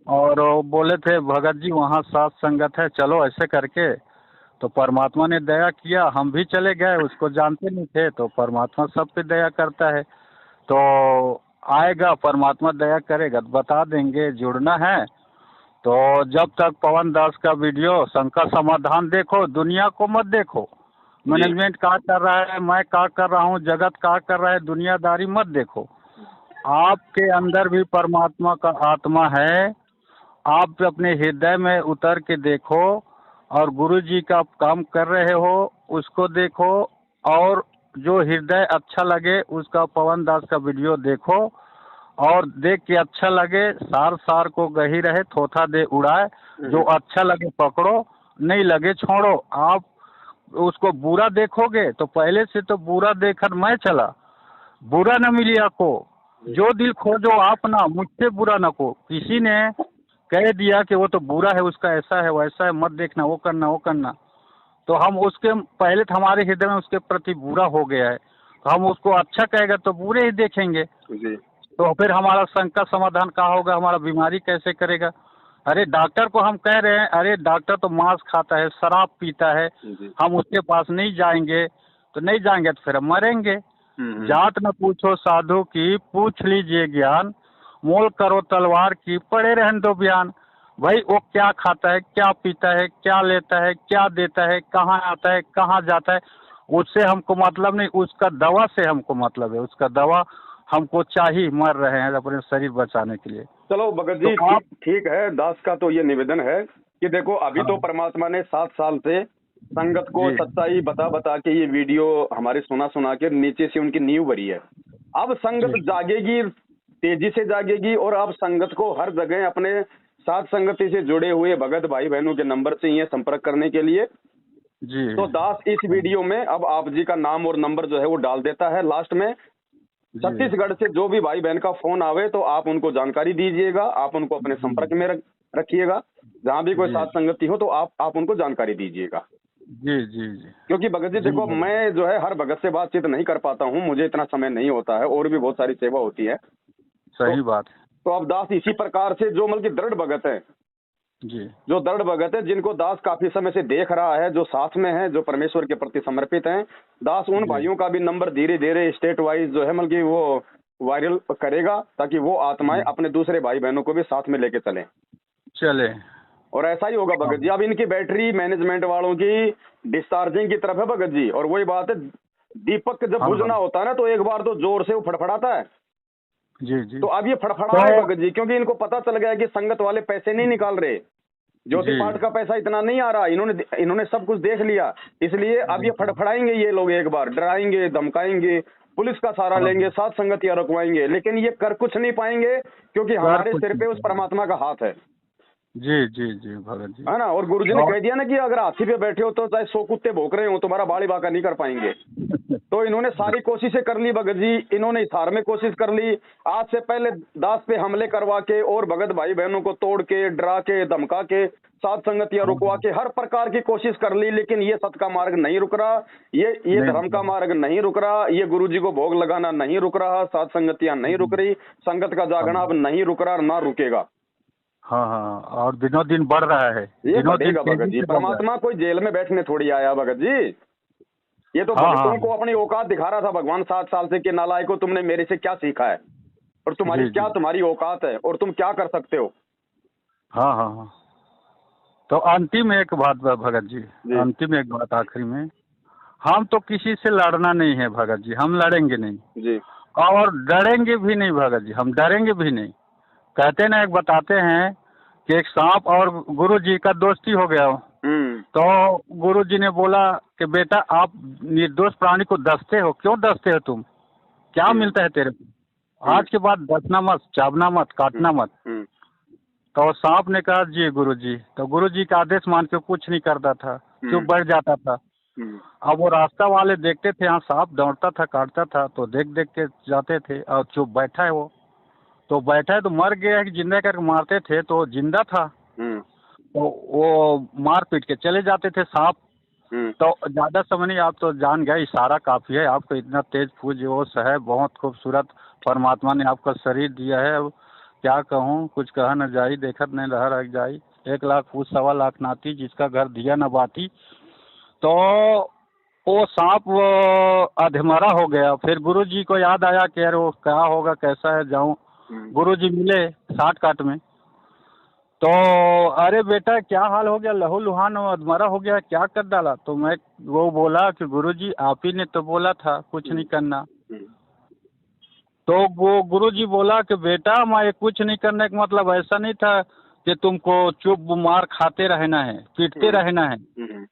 और बोले थे भगत जी वहाँ सात संगत है, चलो ऐसे करके। तो परमात्मा ने दया किया, हम भी चले गए, उसको जानते नहीं थे। तो परमात्मा सब पे दया करता है, तो आएगा परमात्मा दया करेगा, बता देंगे। जुड़ना है तो जब तक पवन दास का वीडियो शंका समाधान देखो, दुनिया को मत देखो। मैनेजमेंट क्या कर रहा है, मैं क्या कर रहा हूँ, जगत क्या कर रहा है, दुनियादारी मत देखो। आपके अंदर भी परमात्मा का आत्मा है, आप अपने हृदय में उतर के देखो और गुरु जी का काम कर रहे हो उसको देखो, और जो हृदय अच्छा लगे उसका पवन दास का वीडियो देखो, और देख के अच्छा लगे सार को गही रहे थोथा दे उड़ाए। जो अच्छा लगे पकड़ो, नहीं लगे छोड़ो। आप उसको बुरा देखोगे तो पहले से तो बुरा देखकर मैं चला, बुरा न मिली आपको, जो दिल खोजो आप ना, मुझसे बुरा न को। किसी ने कह दिया कि वो तो बुरा है, उसका ऐसा है वैसा है, मत देखना, वो करना, तो हम उसके पहले तो हमारे हृदय में उसके प्रति बुरा हो गया है, तो हम उसको अच्छा कहेगा तो बुरे ही देखेंगे जी। तो फिर हमारा शंका समाधान क्या होगा, हमारा बीमारी कैसे करेगा? अरे डॉक्टर को हम कह रहे हैं, अरे डॉक्टर तो मांस खाता है, शराब पीता है, हम उसके पास नहीं जाएंगे, तो नहीं जाएंगे तो फिर हम मरेंगे। जात न पूछो साधु की, पूछ लीजिए ज्ञान, मोल करो तलवार की, पड़े रहन दो बयान। भाई वो क्या खाता है, क्या पीता है, क्या लेता है, क्या देता है, कहाँ आता है, कहाँ जाता है, उससे हमको मतलब नहीं, उसका दवा से हमको मतलब है। उसका दवा हमको चाहिए, मर रहे हैं अपने शरीर बचाने के लिए। चलो भगत तो जी, आप, ठीक ठीक है। दास का तो ये निवेदन है कि देखो, अभी तो हाँ परमात्मा ने 7 साल से संगत को जी सच्चाई बता बता के ये वीडियो हमारे सुना सुना के नीचे से उनकी नींव भरी है। अब संगत जी जागेगी, तेजी से जागेगी, और अब संगत को हर जगह अपने साथ संगति से जुड़े हुए भगत भाई बहनों के नंबर चाहिए संपर्क करने के लिए। जी तो दास इस वीडियो में अब आप जी का नाम और नंबर जो है वो डाल देता है लास्ट में। जी छत्तीसगढ़ से जो भी भाई बहन का फोन आवे तो आप उनको जानकारी दीजिएगा, आप उनको अपने जी संपर्क में रखिएगा। जहां भी कोई जी साथ संगति हो तो आप उनको जानकारी दीजिएगा। जी जी जी क्योंकि भगत जी जी देखो, मैं जो है हर भगत से बातचीत नहीं कर पाता हूँ, मुझे इतना समय नहीं होता है, और भी बहुत सारी सेवा होती है। तो सही बात है। तो अब दास इसी प्रकार से जो मतलब कि दृढ़ भगत है, जी जो दृढ़ भगत है, जिनको दास काफी समय से देख रहा है, जो साथ में है, जो परमेश्वर के प्रति समर्पित हैं, दास उन जी भाइयों का भी नंबर धीरे धीरे स्टेट वाइज जो है मतलब कि वो वायरल करेगा, ताकि वो आत्माएं जी अपने दूसरे भाई बहनों को भी साथ में लेके चलें। चले। और ऐसा ही होगा हाँ भगत जी। अब इनकी बैटरी मैनेजमेंट वालों की डिस्चार्जिंग की तरफ है भगत जी। और वही बात है, दीपक जब हाँ बुझना हाँ, होता है ना, तो एक बार तो जोर से वो फड़फड़ाता है। जी जी। तो अब ये फड़फड़ा तो रहे भगत जी, क्योंकि इनको पता चल गया है कि संगत वाले पैसे नहीं निकाल रहे, ज्योति जी पाठ का पैसा इतना नहीं आ रहा। इन्होंने सब कुछ देख लिया, इसलिए अब ये जी फड़फड़ाएंगे, ये लोग एक बार डराएंगे, धमकाएंगे, पुलिस का सहारा हाँ लेंगे, हाँ, साथ संगतियां रुकवाएंगे, लेकिन ये कर कुछ नहीं पाएंगे, क्योंकि सर हमारे कुछ सिर नहीं पे उस करेंगे। परमात्मा का हाथ है। जी जी जी भगत जी। है ना। और गुरुजी ने और कह दिया ना कि अगर हाथी पे बैठे हो तो चाहे 100 कुत्ते भौंक रहे हो, तुम्हारा बाड़ी बाका नहीं कर पाएंगे। तो इन्होंने सारी कोशिशें कर ली भगत जी, इन्होंने हिसार में कोशिश कर ली, आज से पहले दास पे हमले करवा के और भगत भाई बहनों को तोड़ के, डरा के, धमका के, साथ संगतियां हाँ रुकवा हाँ, के हर प्रकार की कोशिश कर ली, लेकिन ये सत का मार्ग नहीं रुक रहा, ये नहीं धर्म का रुकेगा। मार्ग नहीं रुक रहा, ये गुरुजी को भोग लगाना नहीं रुक रहा, साथ संगतियां नहीं रुक रही, संगत का हाँ जागना अब नहीं रुक रहा, ना रुकेगा। हाँ हाँ, और दिनों दिन बढ़ रहा है, ये दिनों दिन बढ़ेगा भगत तेजी जी। से बढ़ रहा है। परमात्मा कोई जेल में बैठने थोड़ी आया भगत जी, ये तो हाँ भक्तों हाँ को अपनी औकात दिखा रहा था भगवान 7 साल से कि नालायकों, तुमने मेरे से क्या सीखा है, और तुम्हारी जी क्या जी तुम्हारी औकात है, और तुम क्या कर सकते हो। हाँ हाँ हाँ। तो अंतिम एक बात भगत जी, जी अंतिम एक बात आखिरी में, हम तो किसी से लड़ना नहीं है भगत जी, हम लड़ेंगे नहीं जी। और डरेंगे भी नहीं भगत जी, हम डरेंगे भी नहीं। कहते ना, एक बताते हैं कि एक सांप और गुरु जी का दोस्ती हो गया। हम्म तो गुरु जी ने बोला कि बेटा, आप निर्दोष प्राणी को डसते हो, क्यों डसते हो तुम, क्या हम्म मिलता है तेरे को, हम्म आज के बाद डसना मत, चाबना मत, हम्म काटना मत। हम्म तो सांप ने कहा जी गुरु जी, तो गुरु जी का आदेश मान के कुछ नहीं करता था, चुप बैठ जाता था। हम्म अब वो रास्ता वाले देखते थे, यहाँ सांप दौड़ता था, काटता था, तो देख देख के जाते थे, और चुप बैठा है वो, तो बैठा है तो मर गया है कि जिंदा करके मारते थे, तो जिंदा था, हम्म तो वो मार पीट के चले जाते थे सांप। हम्म तो ज़्यादा समय नहीं, आप तो जान गए, इशारा काफ़ी है, आपको इतना तेज पूज वो है, बहुत खूबसूरत परमात्मा ने आपका शरीर दिया है। अब क्या कहूँ, कुछ कहा न जाई, देखत नहीं रह जाई, 1 लाख पूछ 1.25 लाख नाती, जिसका घर दिया न बाती। तो वो सांप वो अधमरा हो गया। फिर गुरु जी को याद आया कि यार वो क्या होगा, कैसा है, जाऊँ। हम्म गुरु जी मिले साठ काट में, तो अरे बेटा क्या हाल हो गया, लहू लुहान अधमरा हो गया, क्या कर डाला। तो मैं, वो बोला कि गुरुजी आप ही ने तो बोला था कुछ नहीं करना। हम्म तो वो गुरुजी बोला कि बेटा, मैं कुछ नहीं करने का मतलब ऐसा नहीं था कि तुमको चुप मार खाते रहना है, पीटते रहना है। हम्म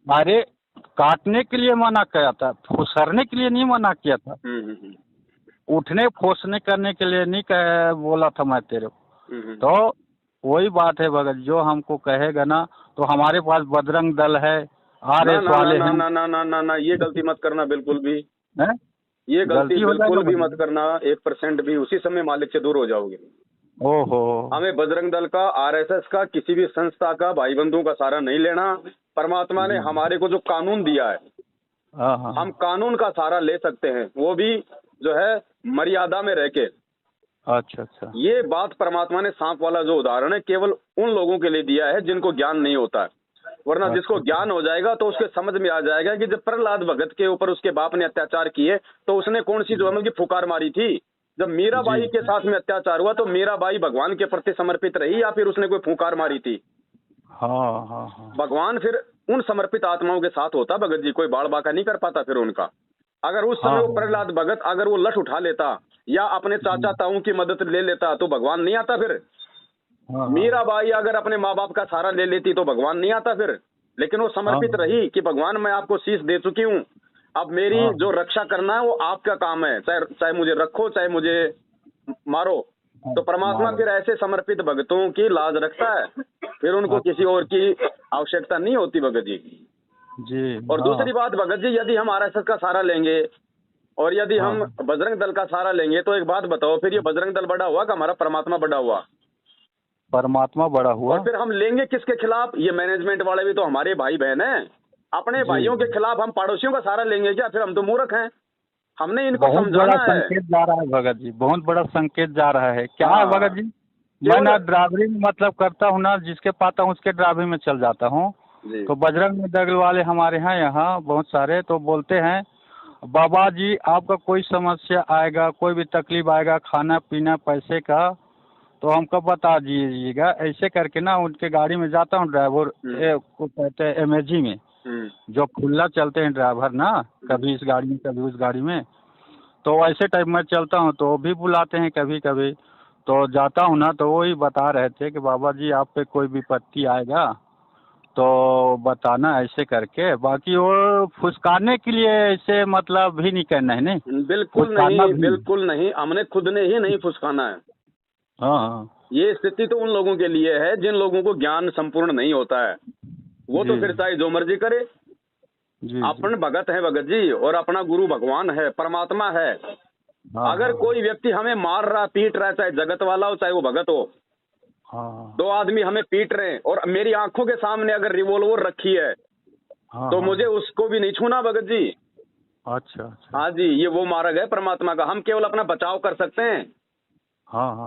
अरे काटने के लिए मना किया था, फुसरने के लिए नहीं मना किया था, हम्म उठने फोसने करने के लिए नहीं बोला था मैं तेरे को। हम्म तो वही बात है भगत, जो हमको कहेगा ना, तो हमारे पास बजरंग दल है, ना RS ना ना वाले ना हैं, ना ना ना ना ना, ये गलती मत करना बिल्कुल भी, हैं? ये गलती गलती हो जाएगा बिल्कुल भी मत भगत। करना 1% भी, उसी समय मालिक से दूर हो जाओगे। ओहो। हमें बजरंग दल का, RSS का, किसी भी संस्था का, भाई बंधुओं का सहारा नहीं लेना। परमात्मा ने जी हमारे को जो कानून दिया है, हाँ हाँ हम कानून का सहारा ले सकते हैं, वो भी जो है मर्यादा में रह के। अच्छा अच्छा। ये बात परमात्मा ने सांप वाला जो उदाहरण है केवल उन लोगों के लिए दिया है जिनको ज्ञान नहीं होता है, वरना जिसको अच्छा ज्ञान हो जाएगा तो उसके समझ में आ जाएगा कि जब प्रहलाद भगत के ऊपर उसके बाप ने अत्याचार किए तो उसने कौन सी जो है कि फुकार मारी थी, जब मीराबाई के साथ में अत्याचार हुआ तो मीराबाई भगवान के प्रति समर्पित रही या फिर उसने कोई फूंकार मारी थी? हाँ हाँ हाँ। भगवान फिर उन समर्पित आत्माओं के साथ होता भगत जी, कोई बाल बाका नहीं कर पाता फिर उनका। अगर उस समय वो प्रहलाद भगत अगर वो लठ उठा लेता या अपने चाचा ताऊ की मदद ले लेता तो भगवान नहीं आता फिर। मीराबाई अगर अपने माँ बाप का सहारा ले लेती तो भगवान नहीं आता फिर। लेकिन वो समर्पित रही कि भगवान मैं आपको शीश दे चुकी हूँ, अब मेरी जो रक्षा करना है वो आपका काम है, चाहे मुझे रखो चाहे मुझे मारो। तो परमात्मा फिर ऐसे समर्पित भक्तों की लाज रखता है, फिर उनको किसी और की आवश्यकता नहीं होती भगत जी। और दूसरी बात भगत जी, यदि हम आरएसएस का सहारा लेंगे और यदि हम बजरंग दल का सहारा लेंगे तो एक बात बताओ, फिर ये बजरंग दल बड़ा हुआ कि हमारा परमात्मा बड़ा हुआ? परमात्मा बड़ा हुआ। और फिर हम लेंगे किसके खिलाफ? ये मैनेजमेंट वाले भी तो हमारे भाई बहन हैं, अपने भाइयों के खिलाफ हम पड़ोसियों का सहारा लेंगे क्या? फिर हम तो मूर्ख हैं, हमने इनको समझाना है। संकेत जा रहा है भगत जी, बहुत बड़ा संकेत जा रहा है। क्या है भगत जी, मैं ना ड्राइवरिंग मतलब करता हूँ ना, जिसके पाता हूँ उसके ड्राइवरिंग में चल जाता हूँ। तो बजरंग दल वाले हमारे यहाँ बहुत सारे तो बोलते हैं बाबा जी आपका कोई समस्या आएगा, कोई भी तकलीफ आएगा, खाना पीना पैसे का, तो हमको बता दीजिएगा। ऐसे करके ना उनके गाड़ी में जाता हूँ, ड्राइवर को कहते हैं एमएजी में, जो खुला चलते हैं ड्राइवर ना, कभी इस गाड़ी में कभी उस गाड़ी में, तो ऐसे टाइप में चलता हूँ तो भी बुलाते हैं कभी कभी। तो जाता हूँ ना तो वही बता रहे थे कि बाबा जी आप पे कोई विपत्ति आएगा तो बताना ऐसे करके। बाकी वो फुसकाने के लिए ऐसे मतलब भी नहीं करना है। नहीं बिल्कुल नहीं, बिल्कुल नहीं, हमने खुद ने ही नहीं फुसकाना है। हाँ, ये स्थिति तो उन लोगों के लिए है जिन लोगों को ज्ञान संपूर्ण नहीं होता है, वो तो फिर चाहे जो मर्जी करे। अपन भगत है भगत जी, और अपना गुरु भगवान है, परमात्मा है। अगर कोई व्यक्ति हमें मार रहा पीट रहा है, चाहे जगत वाला हो चाहे वो भगत हो, दो आदमी हमें पीट रहे हैं और मेरी आंखों के सामने अगर रिवॉल्वर रखी है तो मुझे उसको भी नहीं छूना भगत जी। अच्छा। हाँ जी, ये वो मार्ग है परमात्मा का। हम केवल अपना बचाव कर सकते हैं,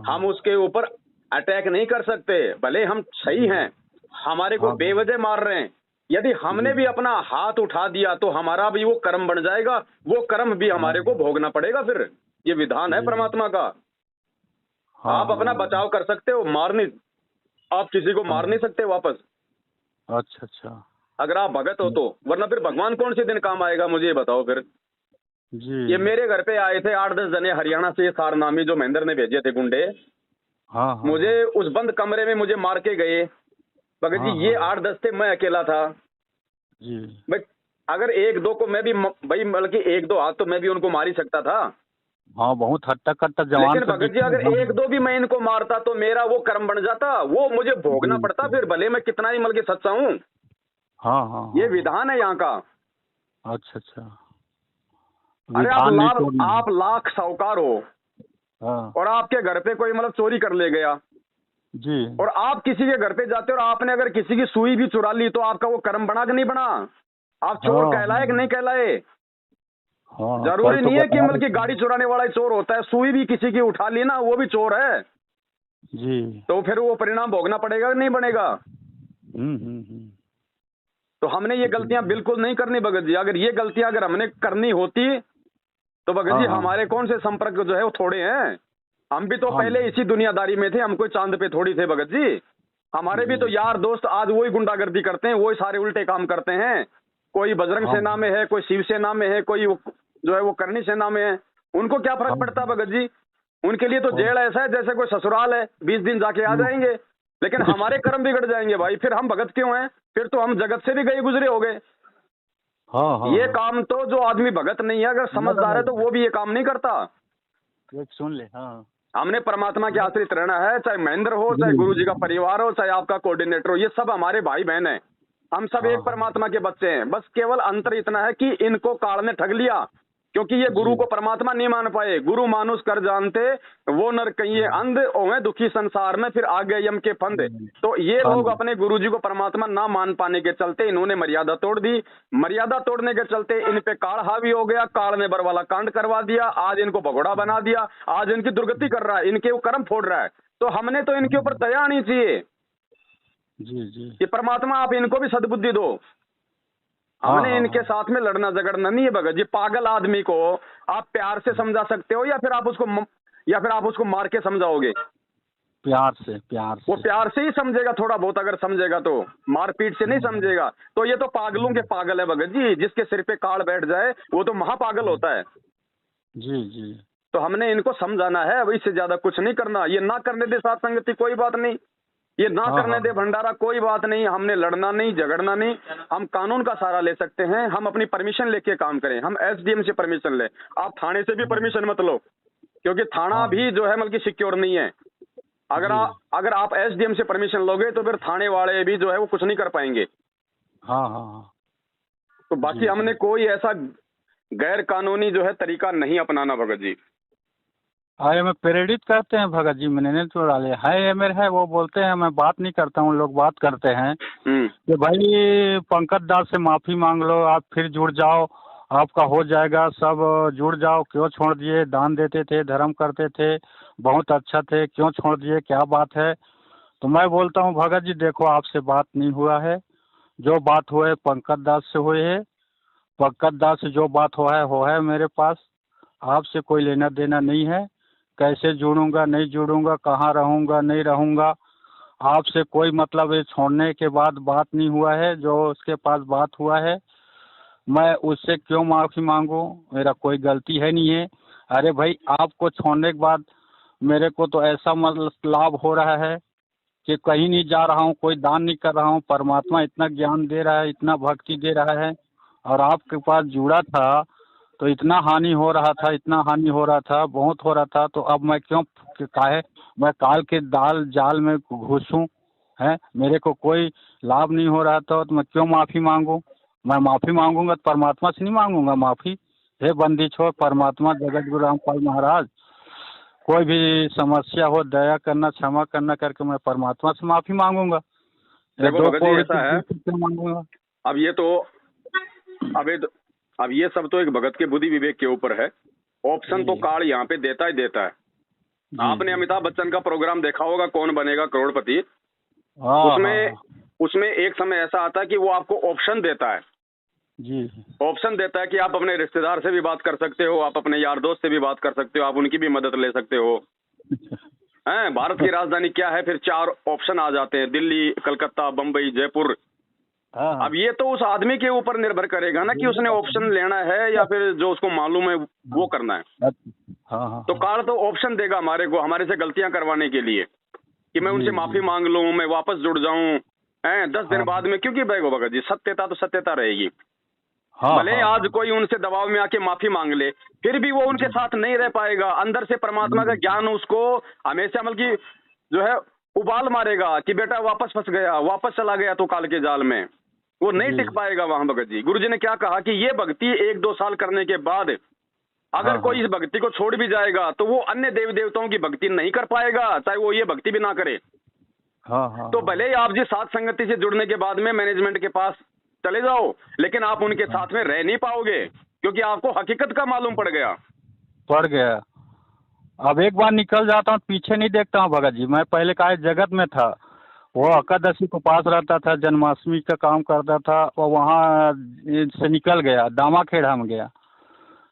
हम उसके ऊपर अटैक नहीं कर सकते। भले हम सही हैं, हमारे को बेवजह मार रहे हैं, यदि हमने भी अपना हाथ उठा दिया तो हमारा भी वो कर्म बन जाएगा, वो कर्म भी हमारे को भोगना पड़ेगा। फिर ये विधान है परमात्मा का। आप अपना बचाव कर सकते हो, मार नहीं, आप किसी को मार नहीं सकते वापस। अच्छा। अगर आप भगत हो तो, वरना फिर भगवान कौन से दिन काम आएगा मुझे ये बताओ फिर जी। ये मेरे घर पे आए थे 8-10 जने हरियाणा से, सारनामी जो महेंद्र ने भेजे थे गुंडे। मुझे उस बंद कमरे में मुझे मार के गए भगत जी। ये 8-10 थे, मैं अकेला था जी। भाई। अगर 1-2 को मैं भी भाई, बल्कि 1-2 हाथ तो मैं भी उनको मार ही सकता था। बहुत हट्टा कट्टा जवान। लेकिन भगत जी अगर 1-2 भी मैं इनको मारता तो मेरा वो कर्म बन जाता, वो मुझे भोगना पड़ता फिर, भले मैं कितना ही बल्कि सच्चा हूँ। ये विधान है यहाँ का। अच्छा। अरे आप लाख साहूकार हो और आपके घर पे कोई मतलब चोरी कर ले गया जी, और आप किसी के घर पे जाते हो और आपने अगर किसी की सुई भी चुरा ली तो आपका वो कर्म बना कि नहीं बना? आप चोर कहलाए कि नहीं कहलाए? जरूरी नहीं है कि मतलब कि गाड़ी चुराने वाला ही चोर होता है, सुई भी किसी की उठा ली ना वो भी चोर है जी। तो फिर वो परिणाम भोगना पड़ेगा कि नहीं बनेगा? तो हमने ये गलतियां बिल्कुल नहीं करनी भगत जी। अगर ये गलतियां अगर हमने करनी होती तो भगत जी हमारे कौन से संपर्क जो है वो थोड़े हैं। हम भी तो पहले इसी दुनियादारी में थे, हम कोई चांद पे थोड़ी थे भगत जी। हमारे भी तो यार दोस्त आज वही गुंडागर्दी करते हैं, वही सारे उल्टे काम करते हैं। कोई बजरंग सेना में है, कोई शिव सेना में है, कोई जो है वो करनी सेना में है। उनको क्या फर्क पड़ता भगत जी? उनके लिए तो जेल ऐसा है जैसे कोई ससुराल है, 20 दिन जाके आ जाएंगे। लेकिन हमारे कर्म बिगड़ जाएंगे भाई, फिर हम भगत क्यों हैं? फिर तो हम जगत से भी गए गुजरे हो गए। ये काम तो जो आदमी भगत नहीं है, अगर समझदार है तो वो भी ये काम नहीं करता। सुन ले। हमने परमात्मा के आश्रित रहना है, चाहे महेंद्र हो, चाहे गुरु जी का परिवार हो, चाहे आपका कोऑर्डिनेटर हो, ये सब हमारे भाई बहन हैं। हम सब एक परमात्मा के बच्चे हैं। बस केवल अंतर इतना है कि इनको काल ने ठग लिया, क्योंकि ये गुरु को परमात्मा नहीं मान पाए। गुरु मानुष कर जानते वो नर कहिए अंध, ओवे दुखी संसार में फिर आ गए यम के फंद। तो ये लोग अपने गुरु जी को परमात्मा ना मान पाने के चलते इन्होंने मर्यादा तोड़ दी। मर्यादा तोड़ने के चलते इन पे काल हावी हो गया, काल ने बरवाला कांड करवा दिया, आज इनको भगोड़ा बना दिया, आज इनकी दुर्गति कर रहा है, इनके वो कर्म फोड़ रहा है। तो हमने तो इनके ऊपर दया आनी चाहिए जी। कि परमात्मा आप इनको भी सद्बुद्धि दो। हमने इनके साथ में लड़ना झगड़ना नहीं है भगत जी। पागल आदमी को आप प्यार से समझा सकते हो या फिर आप उसको या फिर आप उसको मार के समझाओगे? प्यार से, प्यार वो से। प्यार से ही समझेगा, थोड़ा बहुत अगर समझेगा तो, मारपीट से नहीं समझेगा। तो ये तो पागलों के पागल है भगत जी, जिसके सिर पे काड़ बैठ जाए वो तो महापागल होता है। जी जी। तो हमने इनको समझाना है, अब इससे ज्यादा कुछ नहीं करना। ये ना करने दे साथ संगति कोई बात नहीं, ये ना हाँ करने हाँ। दे भंडारा कोई बात नहीं, हमने लड़ना नहीं, झगड़ना नहीं। हम कानून का सहारा ले सकते हैं, हम अपनी परमिशन लेके काम करें, हम एसडीएम से परमिशन ले। आप थाने से भी परमिशन मत लो, क्योंकि थाना हाँ भी जो है मतलब सिक्योर नहीं है। अगर आप एसडीएम से परमिशन लोगे तो फिर थाने वाले भी जो है वो कुछ नहीं कर पाएंगे। हाँ हाँ हाँ। तो बाकी जी हमने जी। कोई ऐसा गैर कानूनी जो है तरीका नहीं अपनाना भगत जी। हाँ, ये में प्रेरित करते हैं भगत जी, मैंने नहीं छोड़ा ले है, ये मेरे है, वो बोलते हैं, मैं बात नहीं करता हूँ, लोग बात करते हैं कि भाई पंकज दास से माफी मांग लो, आप फिर जुड़ जाओ, आपका हो जाएगा सब, जुड़ जाओ, क्यों छोड़ दिए, दान देते थे, धर्म करते थे, बहुत अच्छा थे, क्यों छोड़ दिए, क्या बात है? तो मैं बोलता हूँ भगत जी देखो, आपसे बात नहीं हुआ है, जो बात हुए पंकज दास से हुए है, पंकज दास से जो बात हो है मेरे पास, आपसे कोई लेना देना नहीं है। कैसे जुड़ूंगा नहीं जुड़ूंगा, कहाँ रहूंगा नहीं रहूंगा, आपसे कोई मतलब है, छोड़ने के बाद बात नहीं हुआ है, जो उसके पास बात हुआ है मैं उससे क्यों माफ़ी मांगूं, मेरा कोई गलती है नहीं है। अरे भाई, आपको छोड़ने के बाद मेरे को तो ऐसा मतलब लाभ हो रहा है कि कहीं नहीं जा रहा हूँ, कोई दान नहीं कर रहा हूँ, परमात्मा इतना ज्ञान दे रहा है, इतना भक्ति दे रहा है, और आपके पास जुड़ा था तो इतना हानि हो रहा था, इतना हानि हो रहा था, बहुत हो रहा था, तो अब मैं क्यों काहे मैं काल के दाल जाल में घुसूं? है, मेरे को कोई लाभ नहीं हो रहा था तो मैं क्यों माफ़ी मांगूं? मैं माफ़ी मांगूंगा तो परमात्मा से नहीं मांगूंगा माफ़ी। हे बंदी छोड़, परमात्मा जगत गुरु रामपाल महाराज, कोई भी समस्या हो दया करना, क्षमा करना करके मैं परमात्मा से माफ़ी मांगूंगा, या देखो दो भगत जी पौड़ी ऐसा है, से क्यों मांगूंगा? अब ये तो अब ये अब ये सब तो एक भगत के बुद्धि विवेक के ऊपर है। ऑप्शन तो जी कार्ड यहाँ पे देता ही देता है। जी आपने जी। अमिताभ बच्चन का प्रोग्राम देखा होगा, कौन बनेगा करोड़पति। हाँ हाँ उसमें हाँ। उसमें एक समय ऐसा आता है कि वो आपको ऑप्शन देता है। जी ऑप्शन देता है कि आप अपने रिश्तेदार से भी बात कर सकते हो, आप अपने यार दोस्त से भी बात कर सकते हो, आप उनकी भी मदद ले सकते हो। हैं, भारत की राजधानी क्या है, फिर 4 ऑप्शन आ जाते हैं, दिल्ली, कलकत्ता, बम्बई, जयपुर। हाँ हाँ। अब ये तो उस आदमी के ऊपर निर्भर करेगा ना कि उसने ऑप्शन लेना है या फिर जो उसको मालूम है वो करना है। हाँ हाँ तो हाँ। कार्ड तो ऑप्शन देगा हमारे को, हमारे से गलतियां करवाने के लिए, कि मैं उनसे जी माफी जी। मांग लूं, मैं वापस जुड़ जाऊं, 10 दिन हाँ बाद में, क्योंकि भाई भगत जी सत्यता तो सत्यता रहेगी। हाँ भले ही हाँ आज हाँ। कोई उनसे दबाव में आके माफी मांग ले, फिर भी वो उनके जी साथ नहीं रह पाएगा। अंदर से परमात्मा का जी। ज्ञान उसको हमेशा मतलब की जो है उबाल मारेगा कि बेटा वापस फंस गया, वापस चला गया तो काल के जाल में, वो नहीं जी। टिक पाएगा वहां। भगत जी, गुरु जी ने क्या कहा कि ये भक्ति 1-2 साल करने के बाद अगर हाँ कोई हाँ इस भक्ति को छोड़ भी जाएगा तो वो अन्य देवी देवताओं की भक्ति नहीं कर पाएगा, चाहे वो ये भक्ति भी ना करे। हाँ हाँ तो हाँ। भले ही आप जी सात संगति से जुड़ने के बाद में मैनेजमेंट के पास चले जाओ, लेकिन आप उनके हाँ, साथ में रह नहीं पाओगे, क्योंकि आपको हकीकत का मालूम पड़ गया। पड़ गया। अब एक बार निकल जाता हूँ, पीछे नहीं देखता हूँ भगत जी। मैं पहले का जगत में था, वो एकादशी को पास रहता था, जन्माष्टमी का काम करता था, और वहाँ से निकल गया, दामा खेड़ा में गया।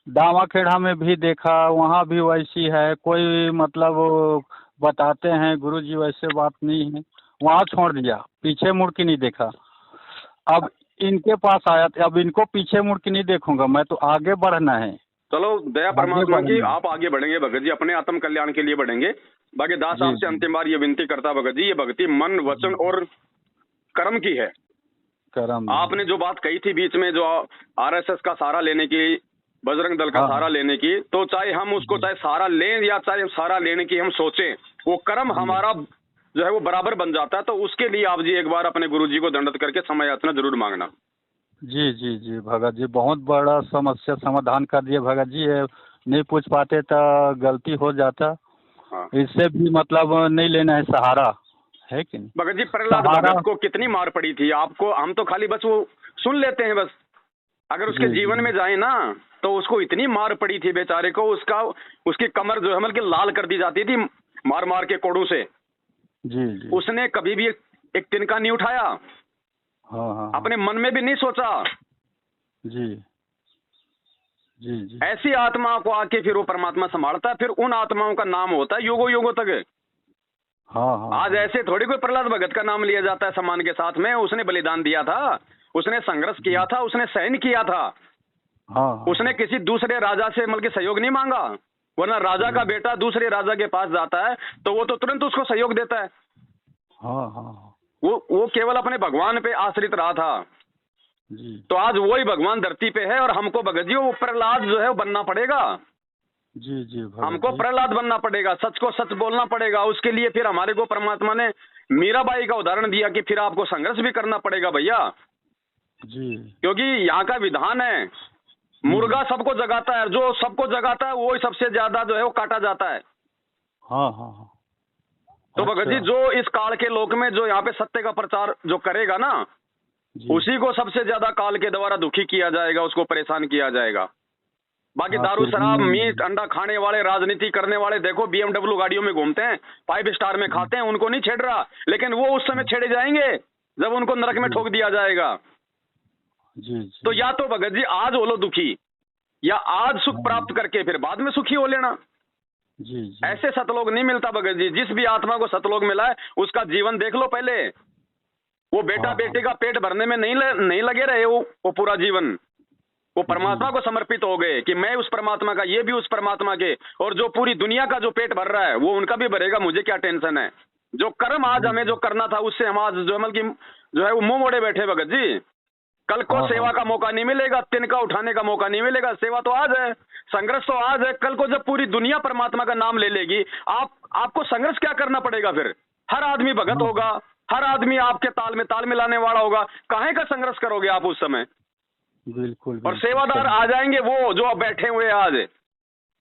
दामा खेड़ा में भी देखा, वहाँ भी वैसी है, कोई मतलब बताते हैं गुरु जी वैसे बात नहीं है, वहाँ छोड़ दिया, पीछे मुड़ के नहीं देखा। अब इनके पास आया था, अब इनको पीछे मुड़ के नहीं देखूंगा, मैं तो आगे बढ़ना है, चलो दया आगे परमात्मा की, बढ़ना आप आगे बढ़ेंगे भगत जी, अपने आत्म कल्याण के लिए बढ़ेंगे। बाकी दास जी आपसे जी। अंतिम बार ये विनती करता भगत जी, ये भक्ति मन, वचन जी, और कर्म की है। करम है। आपने जो बात कही थी बीच में, जो आरएसएस का सहारा लेने की, बजरंग दल का हाँ सहारा हाँ। लेने की, तो चाहे हम उसको जी चाहे सहारा लें या चाहे सहारा लेने की हम सोचें, वो कर्म जी हमारा जो है वो बराबर बन जाता है। तो उसके लिए आप जी एक बार अपने गुरु जी को दंडवत करके समय याचना जरूर मांगना। जी जी जी भगत जी, बहुत बड़ा समस्या समाधान कर दिए भगत जी, ये नहीं पूछ पाते तो गलती हो जाता। हाँ इससे भी मतलब नहीं लेना है सहारा, है कि नहीं? भगत जी, प्रहलाद सहारा। भगत को कितनी मार पड़ी थी आपको, हम तो खाली बस वो सुन लेते हैं बस। अगर उसके जी जी जीवन में जाए ना तो उसको इतनी मार पड़ी थी बेचारे को, उसकी कमर जो है मतलब कि लाल कर दी जाती थी मार मार के कोड़ों से। जी जी। उसने कभी भी एक तिनका नहीं उठाया, हाँ हाँ हाँ। अपने मन में भी नहीं सोचा। जी जी जी। ऐसी आत्माओं को आके फिर वो परमात्मा संभालता है, फिर उन आत्माओं का नाम होता है युगों युगों तक। हाँ हाँ आज हाँ ऐसे थोड़ी कोई प्रहलाद भगत का नाम लिया जाता है सम्मान के साथ में। उसने बलिदान दिया था, उसने संघर्ष किया था, उसने सहन किया था, हाँ हाँ उसने किसी दूसरे राजा से मतलब सहयोग नहीं मांगा। वरना राजा का बेटा दूसरे राजा के पास जाता है तो वो तो तुरंत उसको सहयोग देता है। हाँ हाँ वो केवल अपने भगवान पे आश्रित रहा था। जी तो आज वही भगवान धरती पे है और हमको भगत जी वो प्रहलाद जो है वो बनना पड़ेगा। जी जी भगत हमको जी। प्रहलाद बनना पड़ेगा, सच को सच बोलना पड़ेगा। उसके लिए फिर हमारे को परमात्मा ने मीराबाई का उदाहरण दिया कि फिर आपको संघर्ष भी करना पड़ेगा भैया, जी क्योंकि यहाँ का विधान है मुर्गा सबको जगाता है, जो सबको जगाता है वो ही सबसे ज्यादा जो है वो काटा जाता है। हाँ हाँ हाँ। तो भगत जी अच्छा जो इस काल के लोक में जो यहाँ पे सत्य का प्रचार जो करेगा ना, जी। उसी को सबसे ज्यादा काल के द्वारा दुखी किया जाएगा, उसको परेशान किया जाएगा। बाकी हाँ दारू फिर शराब भी। मीट अंडा खाने वाले राजनीति करने वाले देखो BMW गाड़ियों में घूमते हैं, 5 स्टार में खाते हैं, उनको नहीं छेड़ रहा, लेकिन वो उस समय छेड़े जाएंगे जब उनको नरक में जी ठोक दिया जाएगा। जी तो जी। या तो भगत जी आज हो लो दुखी, या आज सुख हाँ प्राप्त करके फिर बाद में सुखी हो लेना। जी जी। ऐसे सतलोक नहीं मिलता भगत जी। जिस भी आत्मा को सतलोक मिला है उसका जीवन देख लो पहले। वो बेटा हाँ हाँ बेटे का पेट भरने में नहीं लगे रहे वो पूरा जीवन वो परमात्मा जी को समर्पित हो गए कि मैं उस परमात्मा का, ये भी उस परमात्मा के, और जो पूरी दुनिया का जो पेट भर रहा है वो उनका भी भरेगा, मुझे क्या टेंशन है। जो कर्म आज जी। हमें जो करना था उससे हम आज जो मतलब कि जो है वो मुंह मोड़े बैठे भगत जी। कल को हाँ सेवा हाँ का मौका नहीं मिलेगा, तिनका उठाने का मौका नहीं मिलेगा। सेवा तो आज है, संघर्ष तो आज है। कल को जब पूरी दुनिया परमात्मा का नाम ले लेगी, आपको संघर्ष क्या करना पड़ेगा फिर। हर आदमी भगत हाँ। होगा, हर आदमी आपके ताल में ताल मिलाने वाला होगा, काहे का संघर्ष करोगे आप उस समय। बिल्कुल और बिल्कुल सेवादार सही। आ जाएंगे वो जो अब बैठे हुए हैं आज,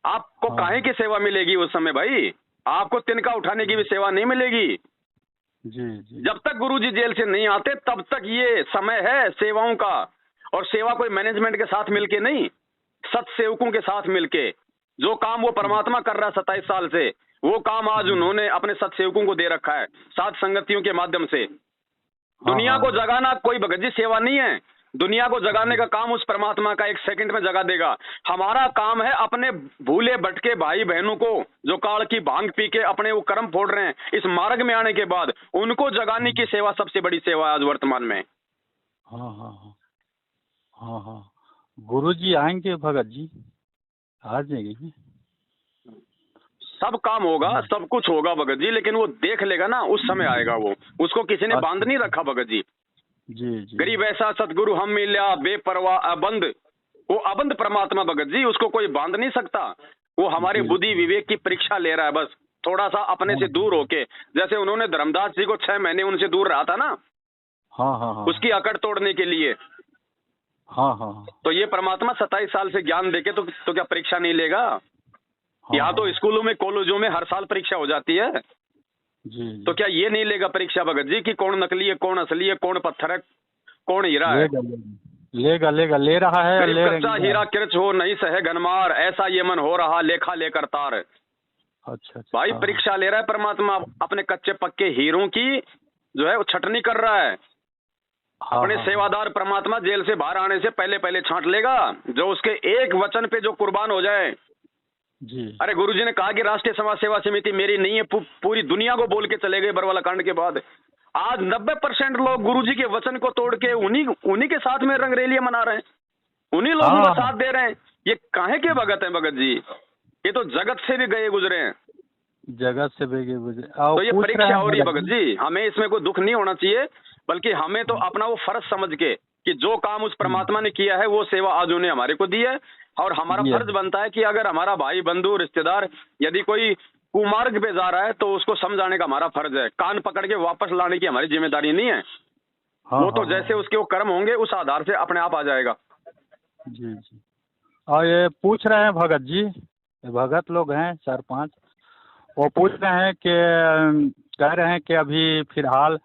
आपको हाँ काहे की सेवा मिलेगी उस समय भाई। आपको तिनका उठाने की भी सेवा नहीं मिलेगी। जी जी। जब तक गुरुजी जेल से नहीं आते तब तक ये समय है सेवाओं का। और सेवा कोई मैनेजमेंट के साथ मिलके नहीं, सत सेवकों के साथ मिलके। जो काम वो परमात्मा कर रहा है 27 साल से, वो काम आज उन्होंने अपने सत सेवकों को दे रखा है, सात संगतियों के माध्यम से। हाँ दुनिया को हाँ जगाना कोई भगत जी सेवा नहीं है। दुनिया को जगाने का काम उस परमात्मा का 1 सेकंड में जगा देगा। हमारा काम है अपने भूले भटके भाई बहनों को, जो काल की भांग पी के अपने वो कर्म फोड़ रहे हैं, इस मार्ग में आने के बाद उनको जगाने की सेवा सबसे बड़ी सेवा है आज वर्तमान में। हाँ हाँ हाँ हाँ हाँ। गुरु जी आएंगे भगत जी, आ जाएंगे। सब काम होगा, सब कुछ होगा भगत जी, लेकिन वो देख लेगा ना, उस समय आएगा वो। उसको किसी ने बांध नहीं रखा भगत जी। जी जी। गरीब ऐसा सतगुरु हम मिल्या बेपरवाह अबंध। वो अबंध परमात्मा भगत जी, उसको कोई बांध नहीं सकता। वो हमारे जी बुद्धि विवेक की परीक्षा ले रहा है बस, थोड़ा सा अपने से दूर होके। जैसे उन्होंने धर्मदास जी को 6 महीने उनसे दूर रहा था ना, हाँ हाँ हाँ उसकी अकड़ तोड़ने के लिए। हाँ हाँ हाँ तो ये परमात्मा 27 साल से ज्ञान देके तो क्या परीक्षा नहीं लेगा। यहाँ तो हाँ। स्कूलों में कॉलेजों में हर साल परीक्षा हो जाती है। जी तो क्या ये नहीं लेगा परीक्षा भगत जी कि कौन नकली है, कौन असली है, कौन पत्थर है, कौन हीरा है। लेगा लेगा लेगा ले रहा है, गरीब ले कच्चा हीरा किरच हो नहीं सहे घनमार, ऐसा ये मन हो रहा लेखा लेकर तार। अच्छा अच्छा। भाई परीक्षा ले रहा है परमात्मा अपने कच्चे पक्के हीरों की, जो है वो छटनी कर रहा है। हाँ, अपने हाँ, सेवादार परमात्मा जेल से बाहर आने से पहले पहले छांट लेगा, जो उसके एक वचन पे जो कुर्बान हो जाए। जी। अरे गुरुजी ने कहा कि राष्ट्रीय समाज सेवा समिति मेरी नहीं है, पूरी दुनिया को बोल के चले गए बरवाला कांड के बाद। आज 90% लोग गुरुजी के वचन को तोड़ के उन्हीं के साथ में रंगरेलियां मना रहे हैं, उन्हीं लोगों का साथ दे रहे हैं। ये काहे के भगत हैं भगत जी, ये तो जगत से भी गए गुजरे हैं। जगत से बेगे गुजरे। तो ये परीक्षा हो रही है भगत जी, हमें इसमें कोई दुख नहीं होना चाहिए, बल्कि हमें तो अपना वो फर्ज समझ के कि जो काम उस परमात्मा ने किया है वो सेवा आज उन्हें हमारे को दी है। और हमारा फर्ज बनता है कि अगर हमारा भाई बंधु रिश्तेदार यदि कोई कुमार्ग पे जा रहा है तो उसको समझाने का हमारा फर्ज है, कान पकड़ के वापस लाने की हमारी जिम्मेदारी नहीं है। वो तो जैसे उसके वो कर्म होंगे उस आधार से अपने आप आ जाएगा। जी जी। और ये पूछ रहे हैं भगत जी, भगत लोग हैं 4-5, वो पूछ रहे हैं कि कह रहे हैं कि अभी फिलहाल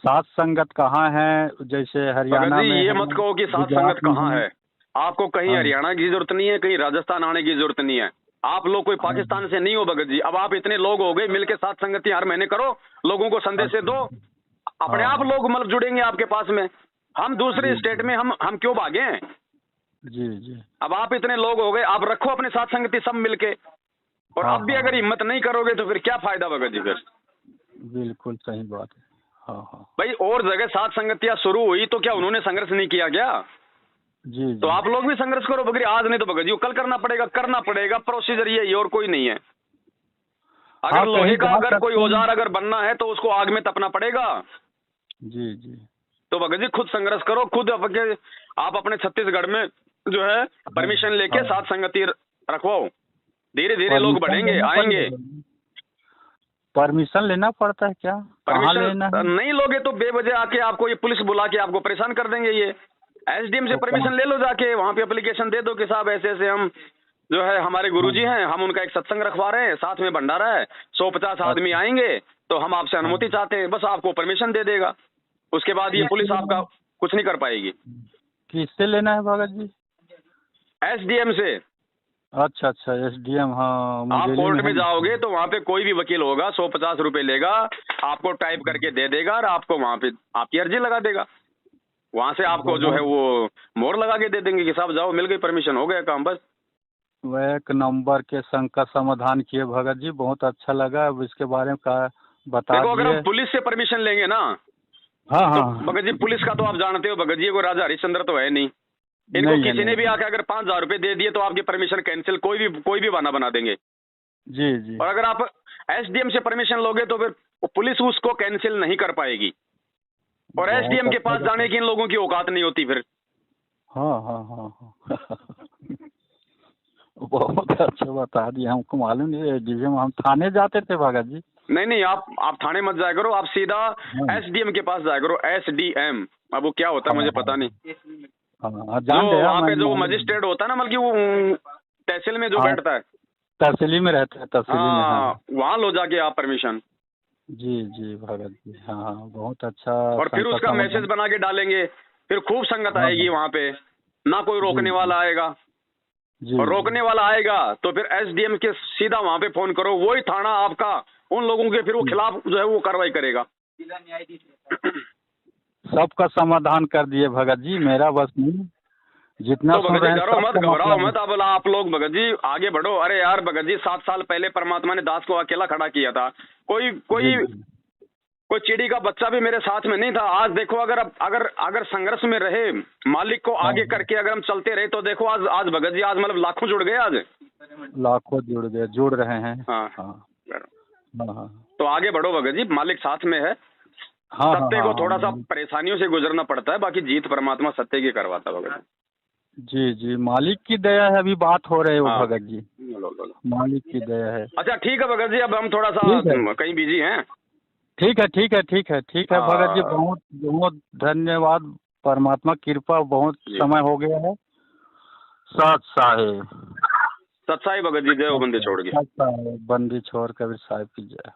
सात संगत कहाँ है, जैसे हरियाणा में ये मत कहो कि सात संगत कहाँ है। आपको कहीं हरियाणा की जरूरत नहीं है, कहीं राजस्थान आने की जरूरत नहीं है। आप लोग कोई पाकिस्तान से नहीं हो भगत जी। अब आप इतने लोग हो गए, मिलके सात संगति हर महीने करो, लोगों को संदेश दो, अपने आप लोग मतलब जुड़ेंगे आपके पास में। हम दूसरे स्टेट में हम क्यों भागे? जी जी। अब आप इतने लोग हो गए, आप रखो अपने साथ संगति सब मिलके, और हाँ अब भी हाँ, अगर हिम्मत नहीं करोगे तो फिर क्या फायदा भगत जी फिर। बिल्कुल सही बात है। हाँ हाँ। भाई और जगह साथ संगतियां शुरू हुई तो क्या उन्होंने संघर्ष नहीं किया क्या? जी तो जी। आप लोग भी संघर्ष करो बगरी, आज नहीं तो भगत जी को कल करना पड़ेगा, प्रोसीजर ये और कोई नहीं है। हाँ, अगर लोहे कहीं का जा अगर कोई सकते हैं। औजार अगर बनना है तो उसको आग में तपना पड़ेगा। जी जी। तो भगत जी खुद संघर्ष करो, खुद आप अपने छत्तीसगढ़ में जो है परमिशन लेके हाँ, साथ संगति रखवाओ, धीरे धीरे लोग परमिशन बढ़ेंगे लेना आएंगे। पड़ेगा। परमिशन लेना पड़ता है क्या? कहाँ लेना परमिशन है? नहीं लोगे तो बेवजह आके आपको ये पुलिस बुला के आपको परेशान कर देंगे। ये एसडीएम से तो परमिशन ले लो, जाके वहां पे एप्लीकेशन दे दो कि साहब ऐसे ऐसे हम जो है हमारे गुरुजी हाँ, हैं, हम उनका एक सत्संग रखवा रहे हैं, साथ में भंडारा है, 150 आदमी अच्छा। आएंगे, तो हम आपसे हाँ, अनुमति चाहते हैं, बस आपको परमिशन दे देगा। उसके बाद ये किससे पुलिस लेना आपका है? कुछ नहीं कर पाएगी। किससे लेना है भगत जी? एसडीएम से। अच्छा अच्छा, एसडीएम, हाँ, आप मुंगेली में कोर्ट है में ना? जाओगे तो वहां पे कोई भी वकील होगा, 150 रुपए लेगा, आपको टाइप करके दे देगा और आपको वहां पे आपकी अर्जी लगा देगा। वहां से आपको जो है बहुत। वो मोहर लगा के दे देंगे कि साहब जाओ, मिल गई परमिशन, हो गया काम बस। वह एक नंबर के संकट समाधान किए भगत जी, बहुत अच्छा लगा। अब इसके बारे में का बता देखो अगर हम दिए। पुलिस से परमिशन लेंगे ना हाँ तो हाँ। भगत जी पुलिस का तो आप जानते हो भगत जी, को राजा हरिश्चंद्र तो है नहीं। इनको नहीं है, किसी ने भी नहीं। आके अगर 5,000 रुपए दे दिए तो आपकी परमिशन कैंसिल, कोई भी बहाना बना देंगे। जी जी। और अगर आप एसडीएम से परमिशन लोगे तो फिर पुलिस उसको कैंसिल नहीं कर पाएगी, और बहुत एसडीएम के अच्छा पास जाने की इन लोगों की औकात नहीं होती फिर। हाँ हाँ हाँ हाँ। बहुत अच्छा बता दिया, हमको मालूम नहीं है। एसडीएम, हम थाने जाते थे भगत जी। नहीं नहीं, आप थाने मत जाया करो, आप सीधा हाँ एसडीएम के पास जाया करो, एसडीएम। अब वो क्या होता है हाँ मुझे हाँ पता नहीं। हाँ, जो जान गया वहाँ मैं, पे जो मालूम है। मजिस्ट्रेट होता है ना, मतलब कि वो तहसील में जो हाँ, बैठता है, तहसीली में रहते हैं, तहसीली में, हाँ। हाँ वहाँ लो जाके आप परमिशन, जी जी भगत जी, हाँ हाँ, बहुत अच्छा और फिर संकट उसका मैसेज समाधान। बना के डालेंगे, फिर खूब संगत हाँ आएगी हाँ, वहाँ पे, ना कोई जी रोकने जी वाला आएगा। जी और जी। रोकने वाला आएगा तो फिर एसडीएम के सीधा वहाँ पे फोन करो, वही थाना आपका उन लोगों के फिर वो खिलाफ जो है वो कार्रवाई करेगा। सबका समाधान कर दिए भगत जी, मेरा बस नहीं, जितना तो सुन भगत जी रहे हैं डरो मत, सबका घबराओ मतलब। मत, अब आप लोग भगत जी आगे बढ़ो। अरे यार भगत जी 7 साल पहले परमात्मा ने दास को अकेला खड़ा किया था, कोई जी कोई जी। कोई चिड़ी का बच्चा भी मेरे साथ में नहीं था। आज देखो अगर अगर अगर संघर्ष में रहे, मालिक को हाँ आगे हाँ, करके अगर हम चलते रहे तो देखो आज आज भगत जी आज मतलब लाखों जुड़ गए आज। लाखों जुड़ गए, जुड़ रहे हैं। हाँ हाँ हाँ हाँ तो आगे बढ़ो भगत जी, मालिक साथ में है। हाँ हाँ सत्य हाँ को हाँ, थोड़ा सा परेशानियों से गुजरना पड़ता है, बाकी जीत परमात्मा सत्य की करवाता है भगत जी जी, मालिक की दया है। अभी बात हो रही है जी। वो हाँ भगत जी, लो, लो, लो। मालिक की दया है। अच्छा ठीक है भगत जी, अब हम थोड़ा सा ठीक है, कहीं बिजी हैं। ठीक है, ठीक है, ठीक है, ठीक है भगत जी, हाँ बहुत बहुत धन्यवाद। परमात्मा कृपा, बहुत जी, समय हो गया है। सत साहेब, सत्साई भगत जी, जय हो बंदे छोड़ के। सत साहेब, बंदी छोड़ कबीर साहिब की जय।